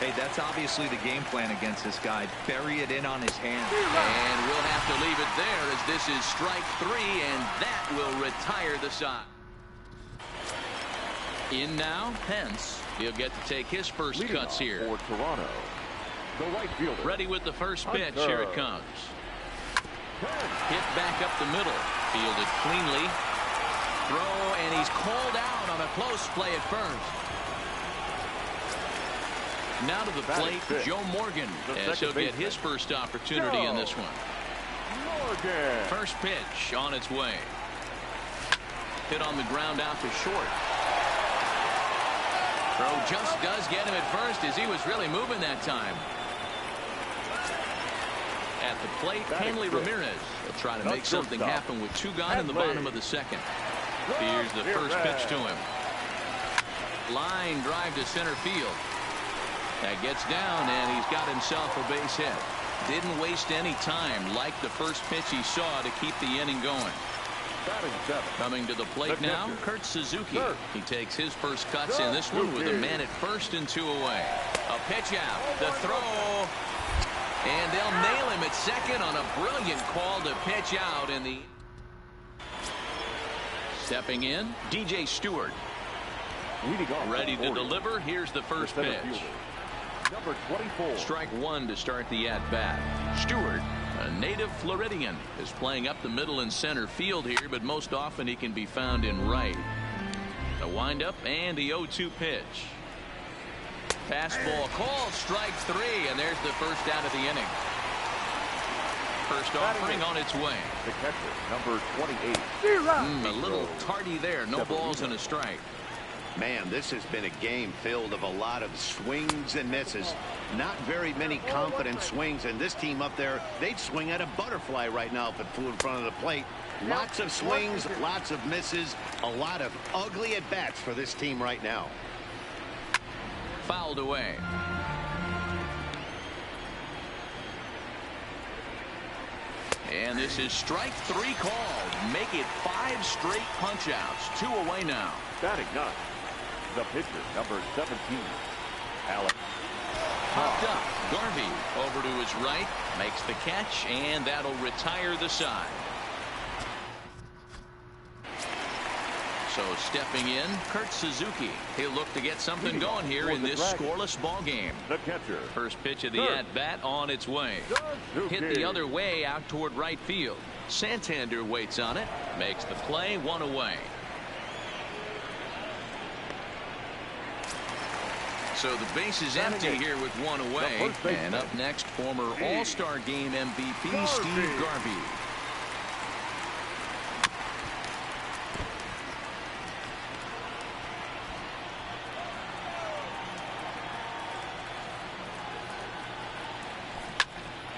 Hey, that's obviously the game plan against this guy. Bury it in on his hand. And we'll have to leave it there as this is strike 3, and that will retire the side. In now, Pence. He'll get to take his first cuts here. For Toronto, the right fielder. Ready with the first pitch. Here it comes. Hit back up the middle. Fielded cleanly. Throw, and he's called out on a close play at first. Now to the plate, Joe Morgan, as he'll get his first opportunity in this one. Morgan. First pitch on its way. Hit on the ground out to short. Throw just does get him at first as he was really moving that time. At the plate, Hanley Ramirez will try to make something happen with 2 gone in the bottom of the second. Here's the first pitch to him. Line drive to center field. That gets down, and he's got himself a base hit. Didn't waste any time like the first pitch he saw to keep the inning going. Coming to the plate now, Kurt Suzuki. He takes his first cuts in this one with a man at first and 2 away. A pitch out, the throw, and they'll nail him at second on a brilliant call to pitch out in the... Stepping in, DJ Stewart. Ready to deliver. Here's the first pitch. Number 24. Strike 1 to start the at-bat. Stewart, a native Floridian, is playing up the middle and center field here, but most often he can be found in right. The windup and the 0-2 pitch. Fastball called, strike 3, and there's the first out of the inning. First offering on its way. The catcher, number 28. A little tardy there. No balls and a strike. Man, this has been a game filled of a lot of swings and misses. Not very many confident swings, and this team up there, they'd swing at a butterfly right now if it flew in front of the plate. Lots of swings, lots of misses, a lot of ugly at-bats for this team right now. Fouled away. And this is strike 3 called. Make it 5 straight punch-outs. 2 away now. Batting ninth, the pitcher, number 17, Alex. Popped up. Garvey over to his right. Makes the catch, and that'll retire the side. So stepping in, Kurt Suzuki. He'll look to get something going here in this scoreless ball game. The catcher. First pitch of the at-bat on its way. Hit the other way out toward right field. Santander waits on it. Makes the play. 1 away. So the base is empty here with 1 away. And up next, former All-Star Game MVP Steve Garvey.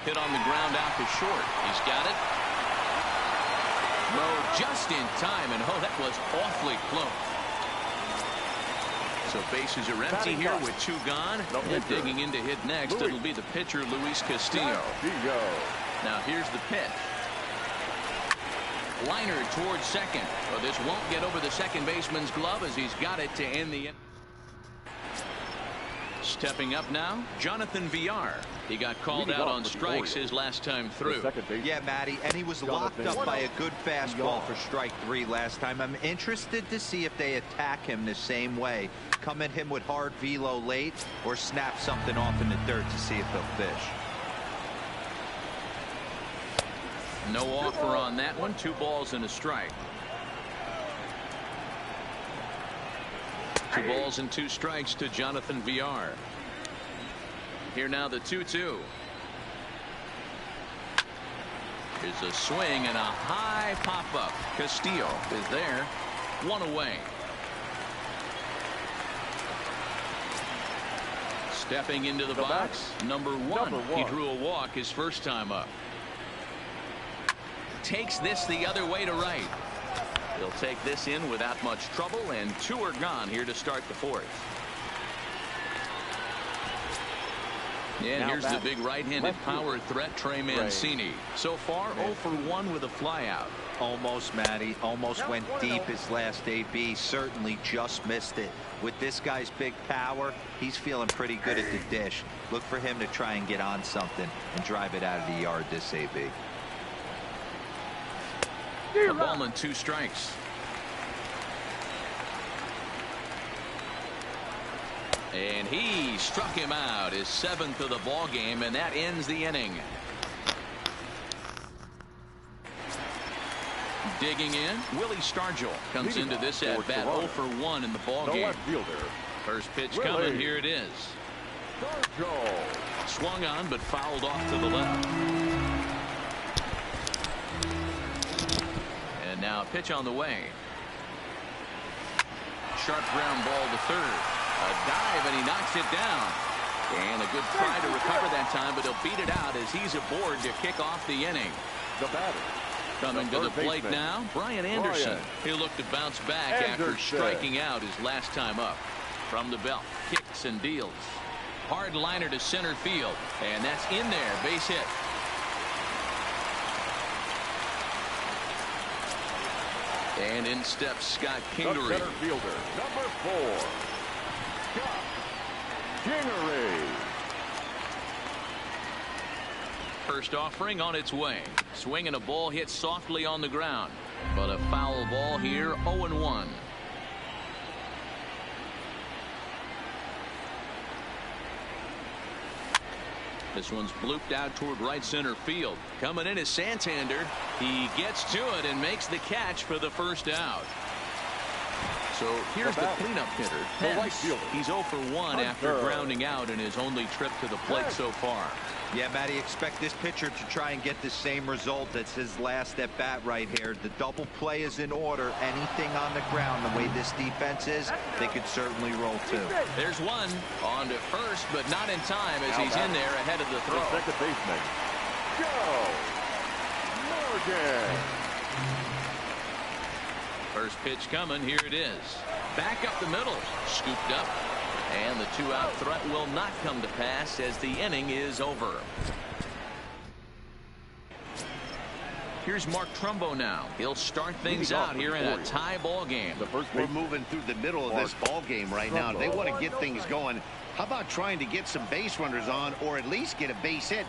Hit on the ground out to short. He's got it. No, just in time, and that was awfully close. So bases are empty here with 2 gone. And digging in to hit next, it'll be the pitcher, Luis Castillo. Now here's the pitch. Liner towards second. Well, this won't get over the second baseman's glove as he's got it to end the inning. Stepping up now, Jonathan Villar. He got called out on strikes his last time through. Yeah, Matty, and he was locked up by a good fastball for strike 3 last time. I'm interested to see if they attack him the same way. Come at him with hard velo late or snap something off in the dirt to see if they'll fish. No offer on that one. 2 balls and a strike. 2 balls and 2 strikes to Jonathan Villar. Here now the 2-2. Here's a swing and a high pop-up. Castillo is there. 1 away. Stepping into the box, number one. He drew a walk his first time up. Takes this the other way to right. He'll take this in without much trouble, and 2 are gone here to start the 4th. And here's the big right-handed power threat, Trey Mancini. So far, 0 for 1 with a flyout. Almost, Matty. Almost went deep his last AB. Certainly just missed it. With this guy's big power, he's feeling pretty good at the dish. Look for him to try and get on something and drive it out of the yard this AB. A ball and 2 strikes. And he struck him out, his 7th of the ball game, and that ends the inning. Digging in, Willie Stargell comes into this at bat 0 for 1 in the ball game. First pitch coming, here it is. Swung on but fouled off to the left. And now a pitch on the way. Sharp ground ball to third. A dive, and he knocks it down. And a good try to recover that time, but he'll beat it out as he's aboard to kick off the inning. The batter. Coming to the plate now, Brian Anderson. He'll look to bounce back after striking out his last time up. From the belt, kicks and deals. Hard liner to center field, and that's in there, base hit. And in steps Scott Kingery. The center fielder, number 4. Scott Kingery. First offering on its way. Swinging a ball hit softly on the ground. But a foul ball here, 0-1. This one's blooped out toward right center field. Coming in is Santander. He gets to it and makes the catch for the first out. So here's the cleanup hitter, Pence. He's 0 for 1 after grounding out in his only trip to the plate so far. Yeah, Matty, expect this pitcher to try and get the same result as his last at bat right here. The double play is in order. Anything on the ground, the way this defense is, they could certainly roll too. There's one on to first, but not in time as he's in there ahead of the throw. The second baseman, Joe Morgan. First pitch coming, here it is. Back up the middle, scooped up. And the 2-out threat will not come to pass as the inning is over. Here's Mark Trumbo now. He'll start things out here in a tie ball game. We're moving through the middle of this ball game right now. They want to get things going. How about trying to get some base runners on, or at least get a base hit?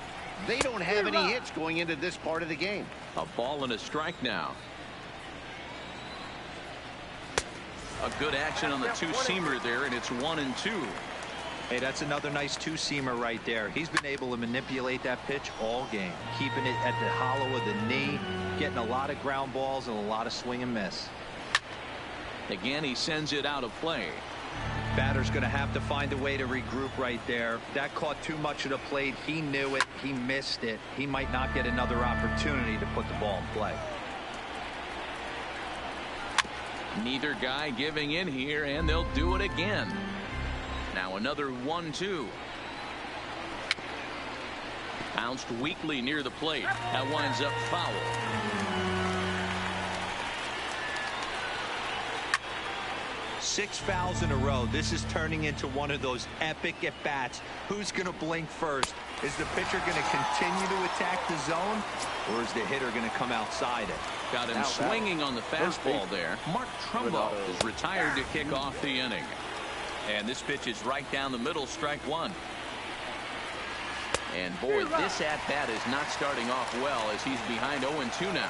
They don't have any hits going into this part of the game. A ball and a strike now. A good action on the 2-seamer there, and it's 1-2. Hey, that's another nice 2-seamer right there. He's been able to manipulate that pitch all game, keeping it at the hollow of the knee, getting a lot of ground balls and a lot of swing and miss. Again, he sends it out of play. Batter's going to have to find a way to regroup right there. That caught too much of the plate. He knew it. He missed it. He might not get another opportunity to put the ball in play. Neither guy giving in here, and they'll do it again. Now another 1-2. Bounced weakly near the plate. That winds up foul. Six fouls in a row. This is turning into one of those epic at-bats. Who's going to blink first? Is the pitcher going to continue to attack the zone, or is the hitter going to come outside it? Got him swinging on the fastball there. Mark Trumbo is retired to kick off the inning. And this pitch is right down the middle, strike 1. And boy, this at-bat is not starting off well as he's behind 0-2 now.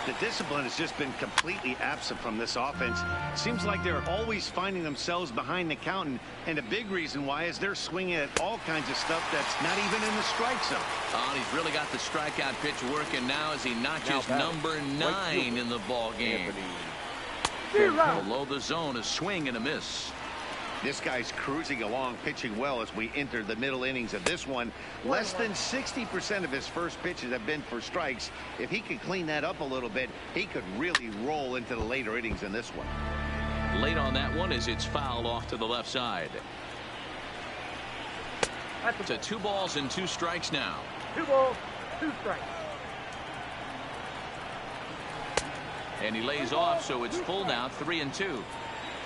The discipline has just been completely absent from this offense. Seems like they're always finding themselves behind the count, and a big reason why is they're swinging at all kinds of stuff that's not even in the strike zone. Oh, he's really got the strikeout pitch working now as he notches number 9 in the ball game. Below the zone, a swing and a miss. This guy's cruising along, pitching well as we enter the middle innings of this one. Less than 60% of his first pitches have been for strikes. If he could clean that up a little bit, he could really roll into the later innings in this one. Late on that one as it's fouled off to the left side. To 2 balls and 2 strikes now. 2 balls, 2 strikes. And he lays off, so it's full now, 3-2.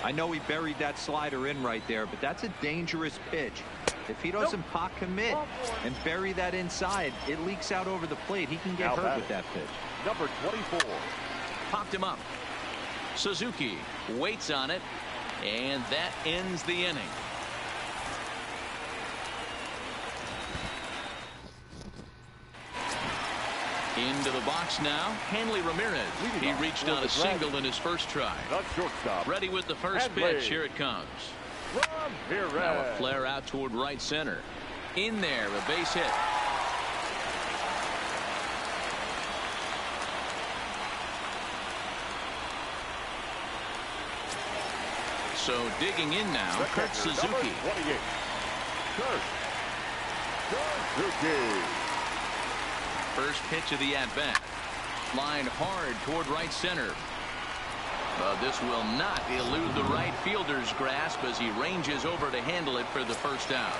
I know he buried that slider in right there, but that's a dangerous pitch. If he doesn't pot commit and bury that inside, it leaks out over the plate. He can get hurt with that pitch. Number 24. Popped him up. Suzuki waits on it, and that ends the inning. Into the box now, Hanley Ramirez. He reached on a single in his first try. Ready with the first pitch. Here it comes. Now a flare out toward right center. In there, a base hit. So digging in now, Kurt Suzuki. First pitch of the at-bat. Line hard toward right center. But this will not elude the right fielder's grasp as he ranges over to handle it for the first out.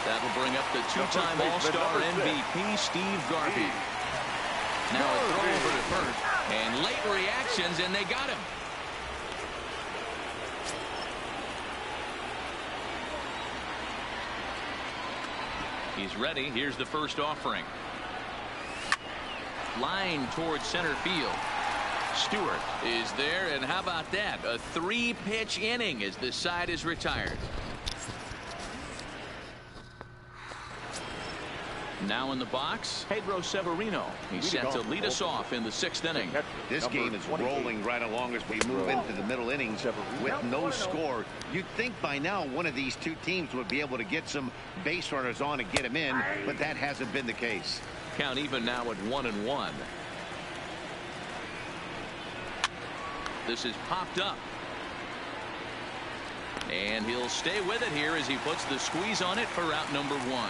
That'll bring up the 2-time All-Star MVP, Steve Garvey. Now a throw over to first. And late reactions, and they got him. He's ready. Here's the first offering. Line towards center field. Stewart is there, and how about that? A 3-pitch inning as this side is retired. Now in the box, Pedro Severino. He's set to lead us off in the 6th inning. This game is rolling right along as we move into the middle innings with no score. You'd think by now one of these 2 teams would be able to get some base runners on and get them in, but that hasn't been the case. Count even now at 1-1. This is popped up. And he'll stay with it here as he puts the squeeze on it for out number 1.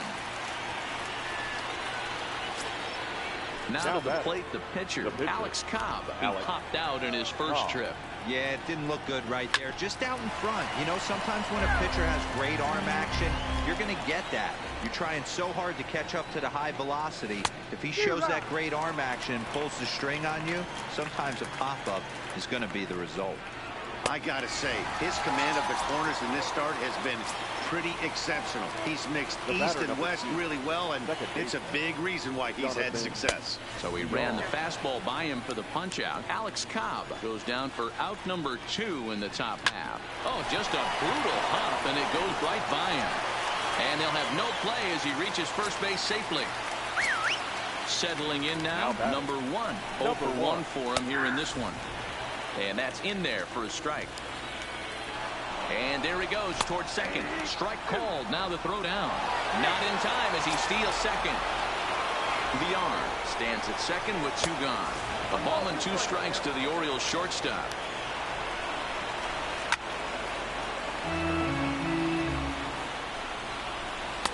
Now to the plate, the pitcher, Alex Cobb. He popped out in his first trip. Yeah, it didn't look good right there. Just out in front. You know, sometimes when a pitcher has great arm action, you're going to get that. You're trying so hard to catch up to the high velocity. If he shows that great arm action and pulls the string on you, sometimes a pop-up is going to be the result. I got to say, his command of the corners in this start has been pretty exceptional. He's mixed east and west really well, and it's a big reason why he's had success. So he ran the fastball by him for the punch-out. Alex Cobb goes down for out number 2 in the top half. Oh, just a brutal hop, and it goes right by him. And they'll have no play as he reaches first base safely. Settling in now, number 1. Over 1 for him here in this one. And that's in there for a strike. And there he goes towards second. Strike called. Now the throw down. Not in time as he steals second. Villar stands at second with 2 gone. A ball and 2 strikes to the Orioles shortstop.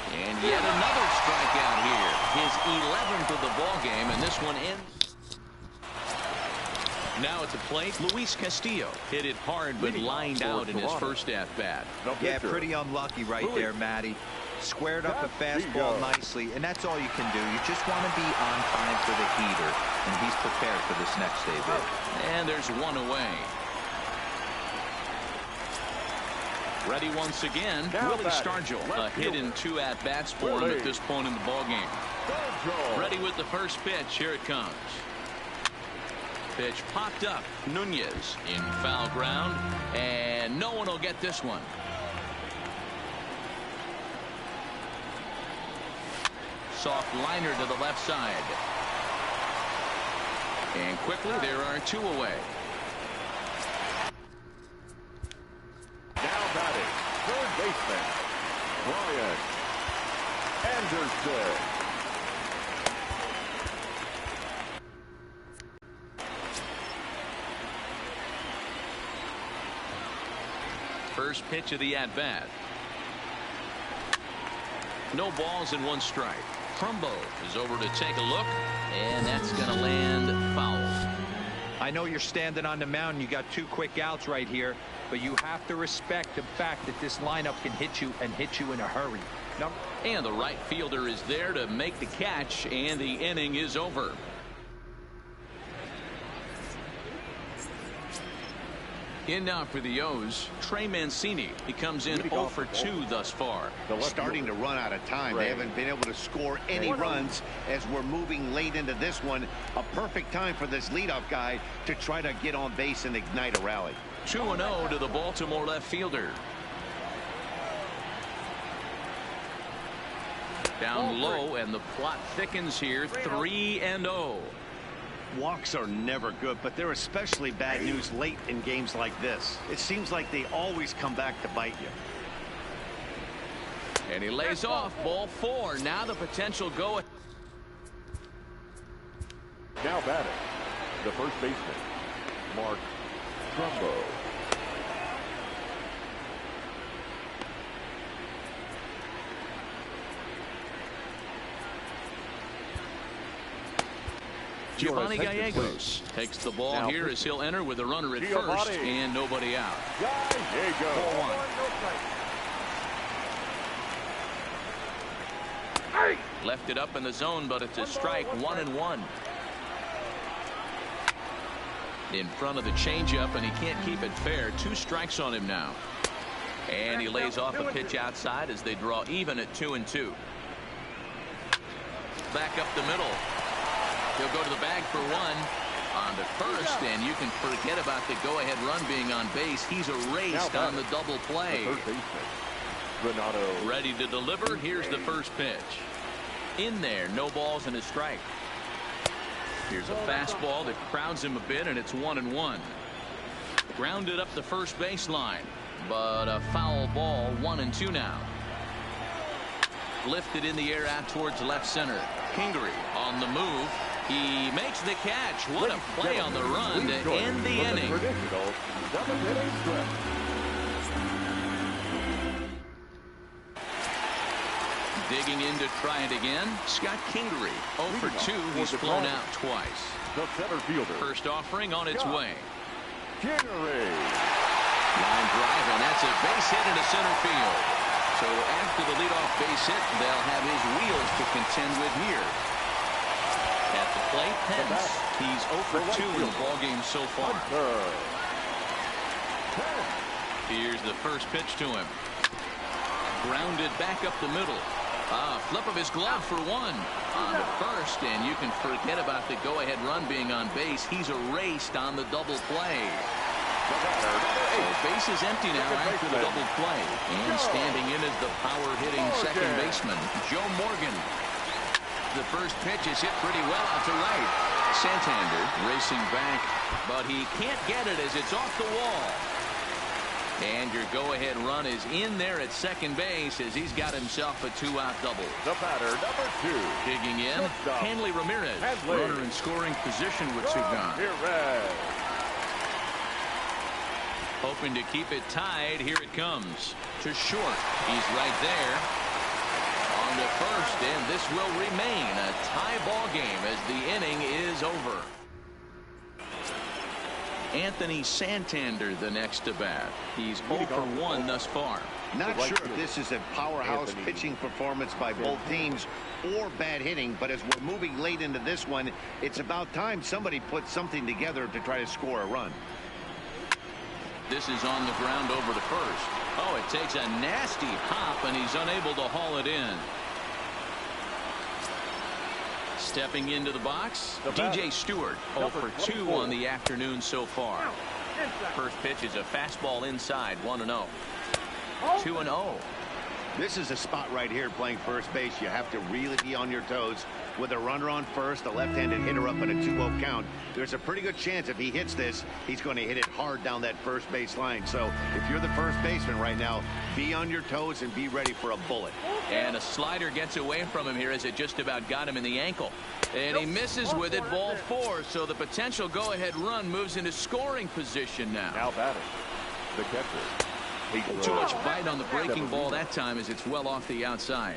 And yet another strikeout here. His 11th of the ball game, and this one ends. Now at the plate, Luis Castillo hit it hard but lined out in his first at-bat. Yeah, pretty unlucky right there, Matty. Squared up a fastball nicely, and that's all you can do. You just want to be on time for the heater, and he's prepared for this next at-bat. And there's 1 away. Ready once again, Willie Stargell. A hit in 2 at-bats for him at this point in the ballgame. Ready with the first pitch. Here it comes. Pitch popped up. Nunez in foul ground, and no one will get this one. Soft liner to the left side. And quickly there are 2 away. Now batting, third baseman, Brian Anderson. First pitch of the at-bat. No balls and 1 strike. Trumbo is over to take a look, and that's going to land foul. I know you're standing on the mound. You got 2 quick outs right here, but you have to respect the fact that this lineup can hit you and hit you in a hurry. And the right fielder is there to make the catch, and the inning is over. In now for the O's, Trey Mancini. He comes in 0 for 2 thus far. Starting to run out of time. They haven't been able to score any runs as we're moving late into this one. A perfect time for this leadoff guy to try to get on base and ignite a rally. 2-0 to the Baltimore left fielder. Down low, and the plot thickens here. 3-0. Walks are never good, but they're especially bad news late in games like this. It seems like they always come back to bite you. And he lays off. Ball 4. Now the potential go. Now batting, the first baseman, Mark Trumbo. Giovanni Gallegos takes the ball now here as he'll enter with a runner at first and nobody out. Gallego. 4-1. Left it up in the zone, but it's a strike. 1-1. In front of the changeup, and he can't keep it fair. 2 strikes on him now. And he lays off a pitch outside as they draw even at 2-2. Back up the middle. He'll go to the bag for 1. On to first, and you can forget about the go-ahead run being on base. He's erased on the double play. Ready to deliver. Here's the first pitch. In there, no balls and a strike. Here's a fastball that crowds him a bit, and it's 1-1. Grounded up the first baseline, but a foul ball. 1-2 now. Lifted in the air out towards left center. Kingery on the move. He makes the catch. What a play on the run to end the inning. Digging in to try it again. Scott Kingery 0 for 2. He's flown out twice. The center fielder. First offering on its way. Kingery. Line drive, and that's a base hit into center field. So after the leadoff base hit, they'll have his wheels to contend with here. At the plate, Pence. He's 0 for 2 in the ballgame so far. Here's the first pitch to him. Grounded back up the middle. Flip of his glove for 1. On to first, and you can forget about the go-ahead run being on base. He's erased on the double play. So base is empty now after the double play. And standing in is the power-hitting second baseman, Joe Morgan. The first pitch is hit pretty well out to right. Santander racing back, but he can't get it as it's off the wall. And your go-ahead run is in there at second base as he's got himself a 2-out double. The batter, number 2. Digging in, Hanley Ramirez. Runner in scoring position with 2 gone. Hoping to keep it tied. Here it comes. To short. He's right there. On to first, and this will remain a tie ball game as the inning is over. Anthony Santander the next to bat. He's 0 for 1 thus far. Not sure if this is a powerhouse pitching performance by both teams or bad hitting, but as we're moving late into this one, it's about time somebody puts something together to try to score a run. This is on the ground over to first. Oh, it takes a nasty hop, and he's unable to haul it in. Stepping into the box, DJ Stewart 0 for 2 on the afternoon so far. First pitch is a fastball inside. 1-0. 2-0. This is a spot right here playing first base. You have to really be on your toes. With a runner on first, a left-handed hitter up in a 2-0 count, there's a pretty good chance if he hits this, he's going to hit it hard down that first base line. So if you're the first baseman right now, be on your toes and be ready for a bullet. And a slider gets away from him here as it just about got him in the ankle. And he misses with it, ball 4. So the potential go-ahead run moves into scoring position now. Now batting, the catcher, Too much bite on the breaking ball that time as it's well off the outside.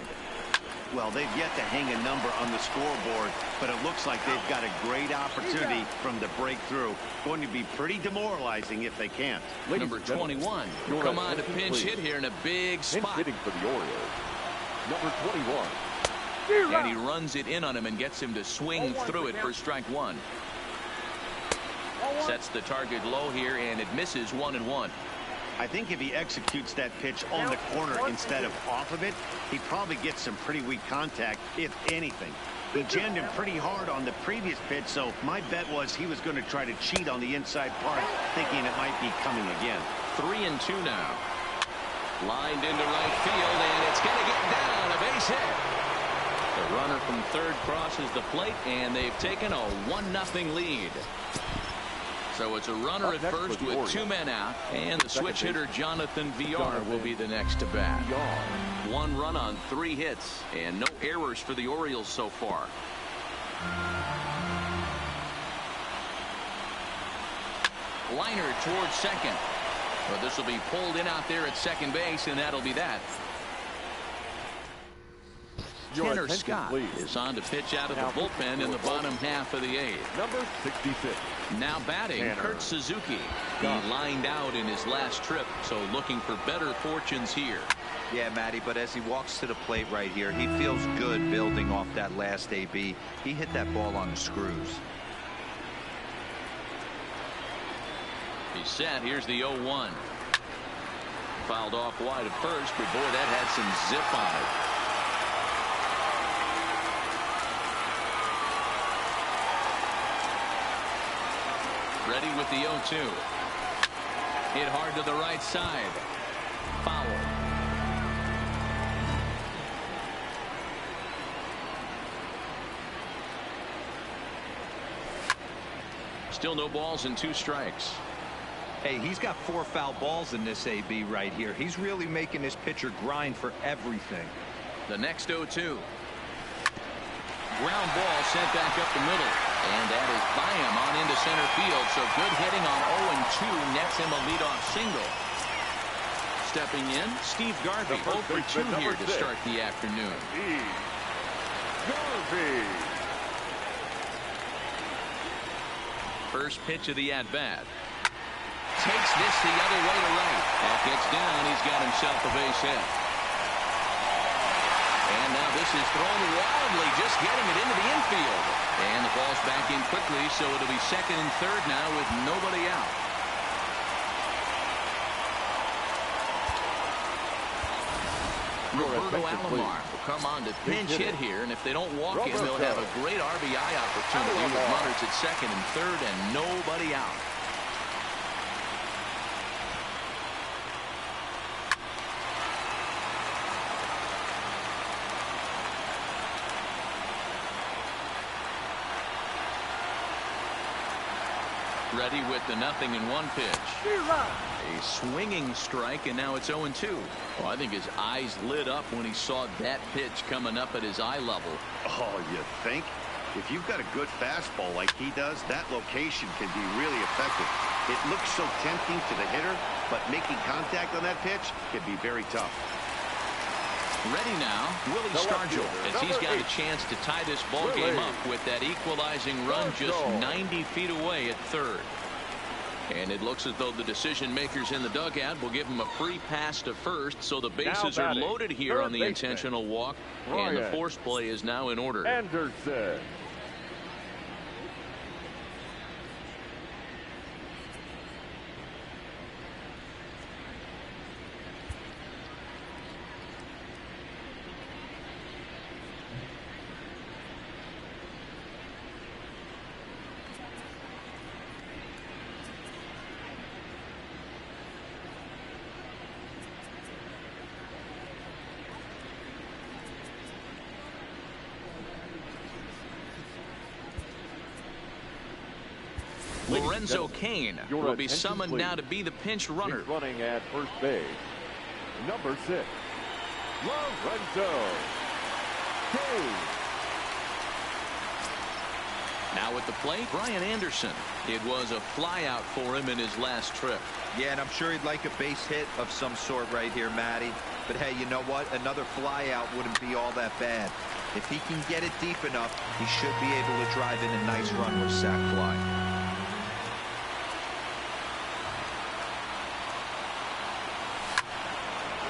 Well, they've yet to hang a number on the scoreboard, but it looks like they've got a great opportunity from the breakthrough. Going to be pretty demoralizing if they can't. Number 21 will come on to pinch hit here in a big spot. Hitting for the Orioles. Number 21. And he runs it in on him and gets him to swing through it for strike one. Sets the target low here, and it misses 1-1. I think if he executes that pitch on the corner instead of off of it, he probably gets some pretty weak contact, if anything. He jammed him pretty hard on the previous pitch, so my bet was he was going to try to cheat on the inside part, thinking it might be coming again. 3-2 now. Lined into right field, and it's going to get down, a base hit. The runner from third crosses the plate, and they've taken a 1-0 lead. So it's a runner at first with 2 men out, and the switch hitter Jonathan Villar will be the next to bat. 1 run on 3 hits, and no errors for the Orioles so far. Liner towards second. But this will be pulled in out there at second base, and that'll be that. Tanner Scott is on to pitch out of the bullpen in the bottom half of the 8th. Number 66. Now batting, Kurt Suzuki. He lined out in his last trip, so looking for better fortunes here. Yeah, Matty, but as he walks to the plate right here, he feels good building off that last AB. He hit that ball on the screws. He's set. Here's the 0-1. Fouled off wide at first, but boy, that had some zip on it. Ready with the 0-2. Hit hard to the right side. Foul. Still no balls and 2 strikes. Hey, he's got 4 foul balls in this AB right here. He's really making his pitcher grind for everything. The next 0-2. Ground ball sent back up the middle. And that is by him on into center field. So good hitting on 0-2 nets him a leadoff single. Stepping in, Steve Garvey, 0-2 here to start the afternoon. Garvey. First pitch of the at-bat. Takes this the other way to right. That gets down. He's got himself a base hit. And now this is thrown wildly, just getting it into the infield. And the ball's back in quickly, so it'll be second and third now with nobody out. Roberto Alomar will come on to pinch hit here, and if they don't walk him, they'll have a great RBI opportunity with runners at second and third and nobody out. Ready with the 0-1 pitch. A swinging strike, and now it's 0-2. Well, I think his eyes lit up when he saw that pitch coming up at his eye level. Oh, you think? If you've got a good fastball like he does, that location can be really effective. It looks so tempting to the hitter, but making contact on that pitch can be very tough. Ready now, Willie Stargell, as he's got a chance to tie this ball game up with that equalizing run just 90 feet away at third. And it looks as though the decision makers in the dugout will give him a free pass to first, so the bases are loaded here on the intentional walk, and the force play is now in order. Anderson. Lorenzo Cain will be summoned now to be the pinch runner. He's running at first base. Number 6, Lorenzo Cain. Now at the plate, Brian Anderson. It was a flyout for him in his last trip. Yeah, and I'm sure he'd like a base hit of some sort right here, Matty. But hey, you know what? Another flyout wouldn't be all that bad. If he can get it deep enough, he should be able to drive in a nice run with sac fly.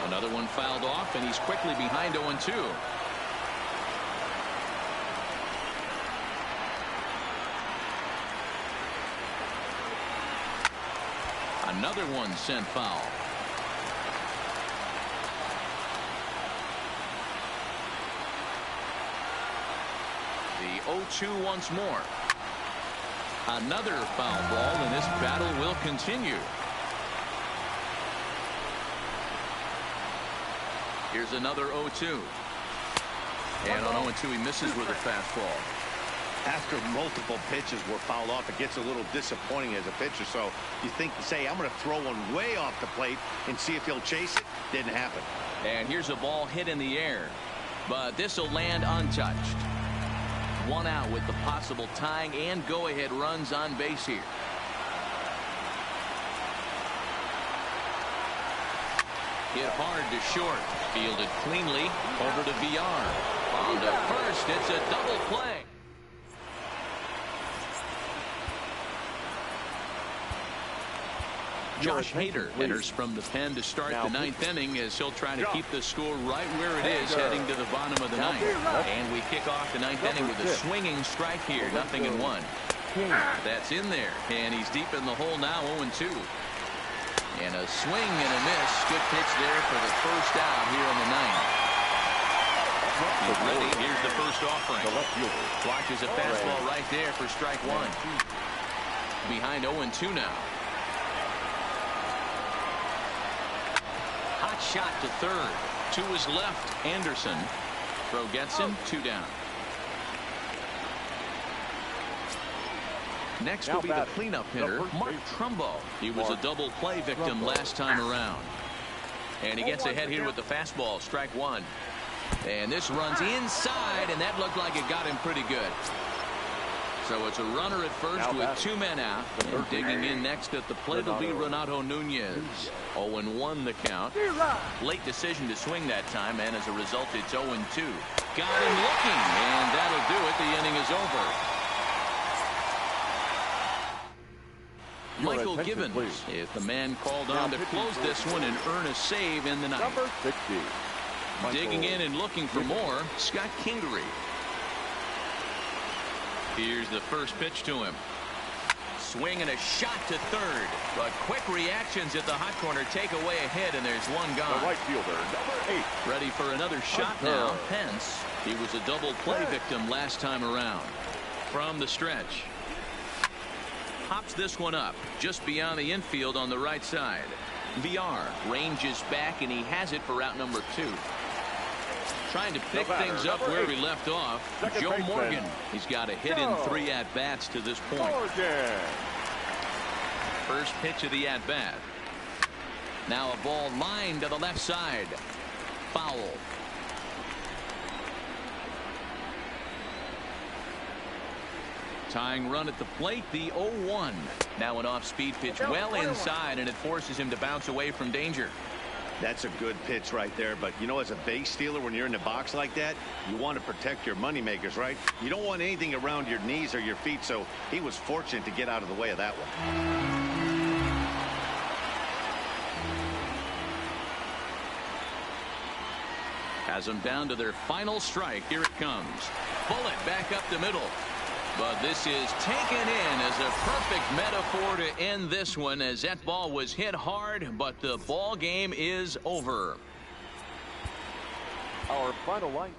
Another one fouled off, and he's quickly behind 0-2. Another one sent foul. The 0-2 once more. Another foul ball, and this battle will continue. Here's another 0-2. And on 0-2, he misses with a fastball. After multiple pitches were fouled off, it gets a little disappointing as a pitcher. So you think, say, I'm going to throw one way off the plate and see if he'll chase it. Didn't happen. And here's a ball hit in the air, but this will land untouched. One out with the possible tying and go-ahead runs on base here. Hit hard to short. Fielded cleanly over to VR. On to first, it's a double play. Josh Hader enters from the pen to start the ninth inning as he'll try to keep the score right where it is heading to the bottom of the ninth. And we kick off the ninth inning with a swinging strike here, 0-1. That's in there, and he's deep in the hole now, 0-2. And a swing and a miss. Good pitch there for the first out here in the ninth. He's ready. Here's the first offering. Watches a fastball right there for strike one. Behind 0-2 now. Hot shot to third. To his left, Anderson. Throw gets him, 2 down. Next will be the cleanup hitter, Mark Trumbo. He was a double play victim last time around. And he gets ahead here with the fastball, strike one. And this runs inside, and that looked like it got him pretty good. So it's a runner at first with 2 men out. And digging in next at the plate will be Renato Nunez. 0-1 the count. Late decision to swing that time, and as a result, it's 0-2. Got him looking, and that'll do it. The inning is over. Michael Gibbons is the man called on to close this one and earn a save in the ninth. Number 60. Digging in and looking for more, Scott Kingery. Here's the first pitch to him. Swing and a shot to third. But quick reactions at the hot corner take away a hit, and there's one gone. The right fielder, number 8. Ready for another shot now. Pence. He was a double play victim last time around. From the stretch. Pops this one up just beyond the infield on the right side. VR ranges back, and he has it for out number 2. Trying to pick things up where we left off. Joe Morgan. He's got a hit in 3 at-bats to this point. First pitch of the at-bat. Now a ball lined to the left side. Foul. Tying run at the plate, the 0-1. Now an off-speed pitch well inside, and it forces him to bounce away from danger. That's a good pitch right there, but you know, as a base stealer, when you're in the box like that, you want to protect your moneymakers, right? You don't want anything around your knees or your feet, so he was fortunate to get out of the way of that one. Has them down to their final strike. Here it comes. Bullet back up the middle. But this is taken in as a perfect metaphor to end this one, as that ball was hit hard, but the ball game is over. Our final line.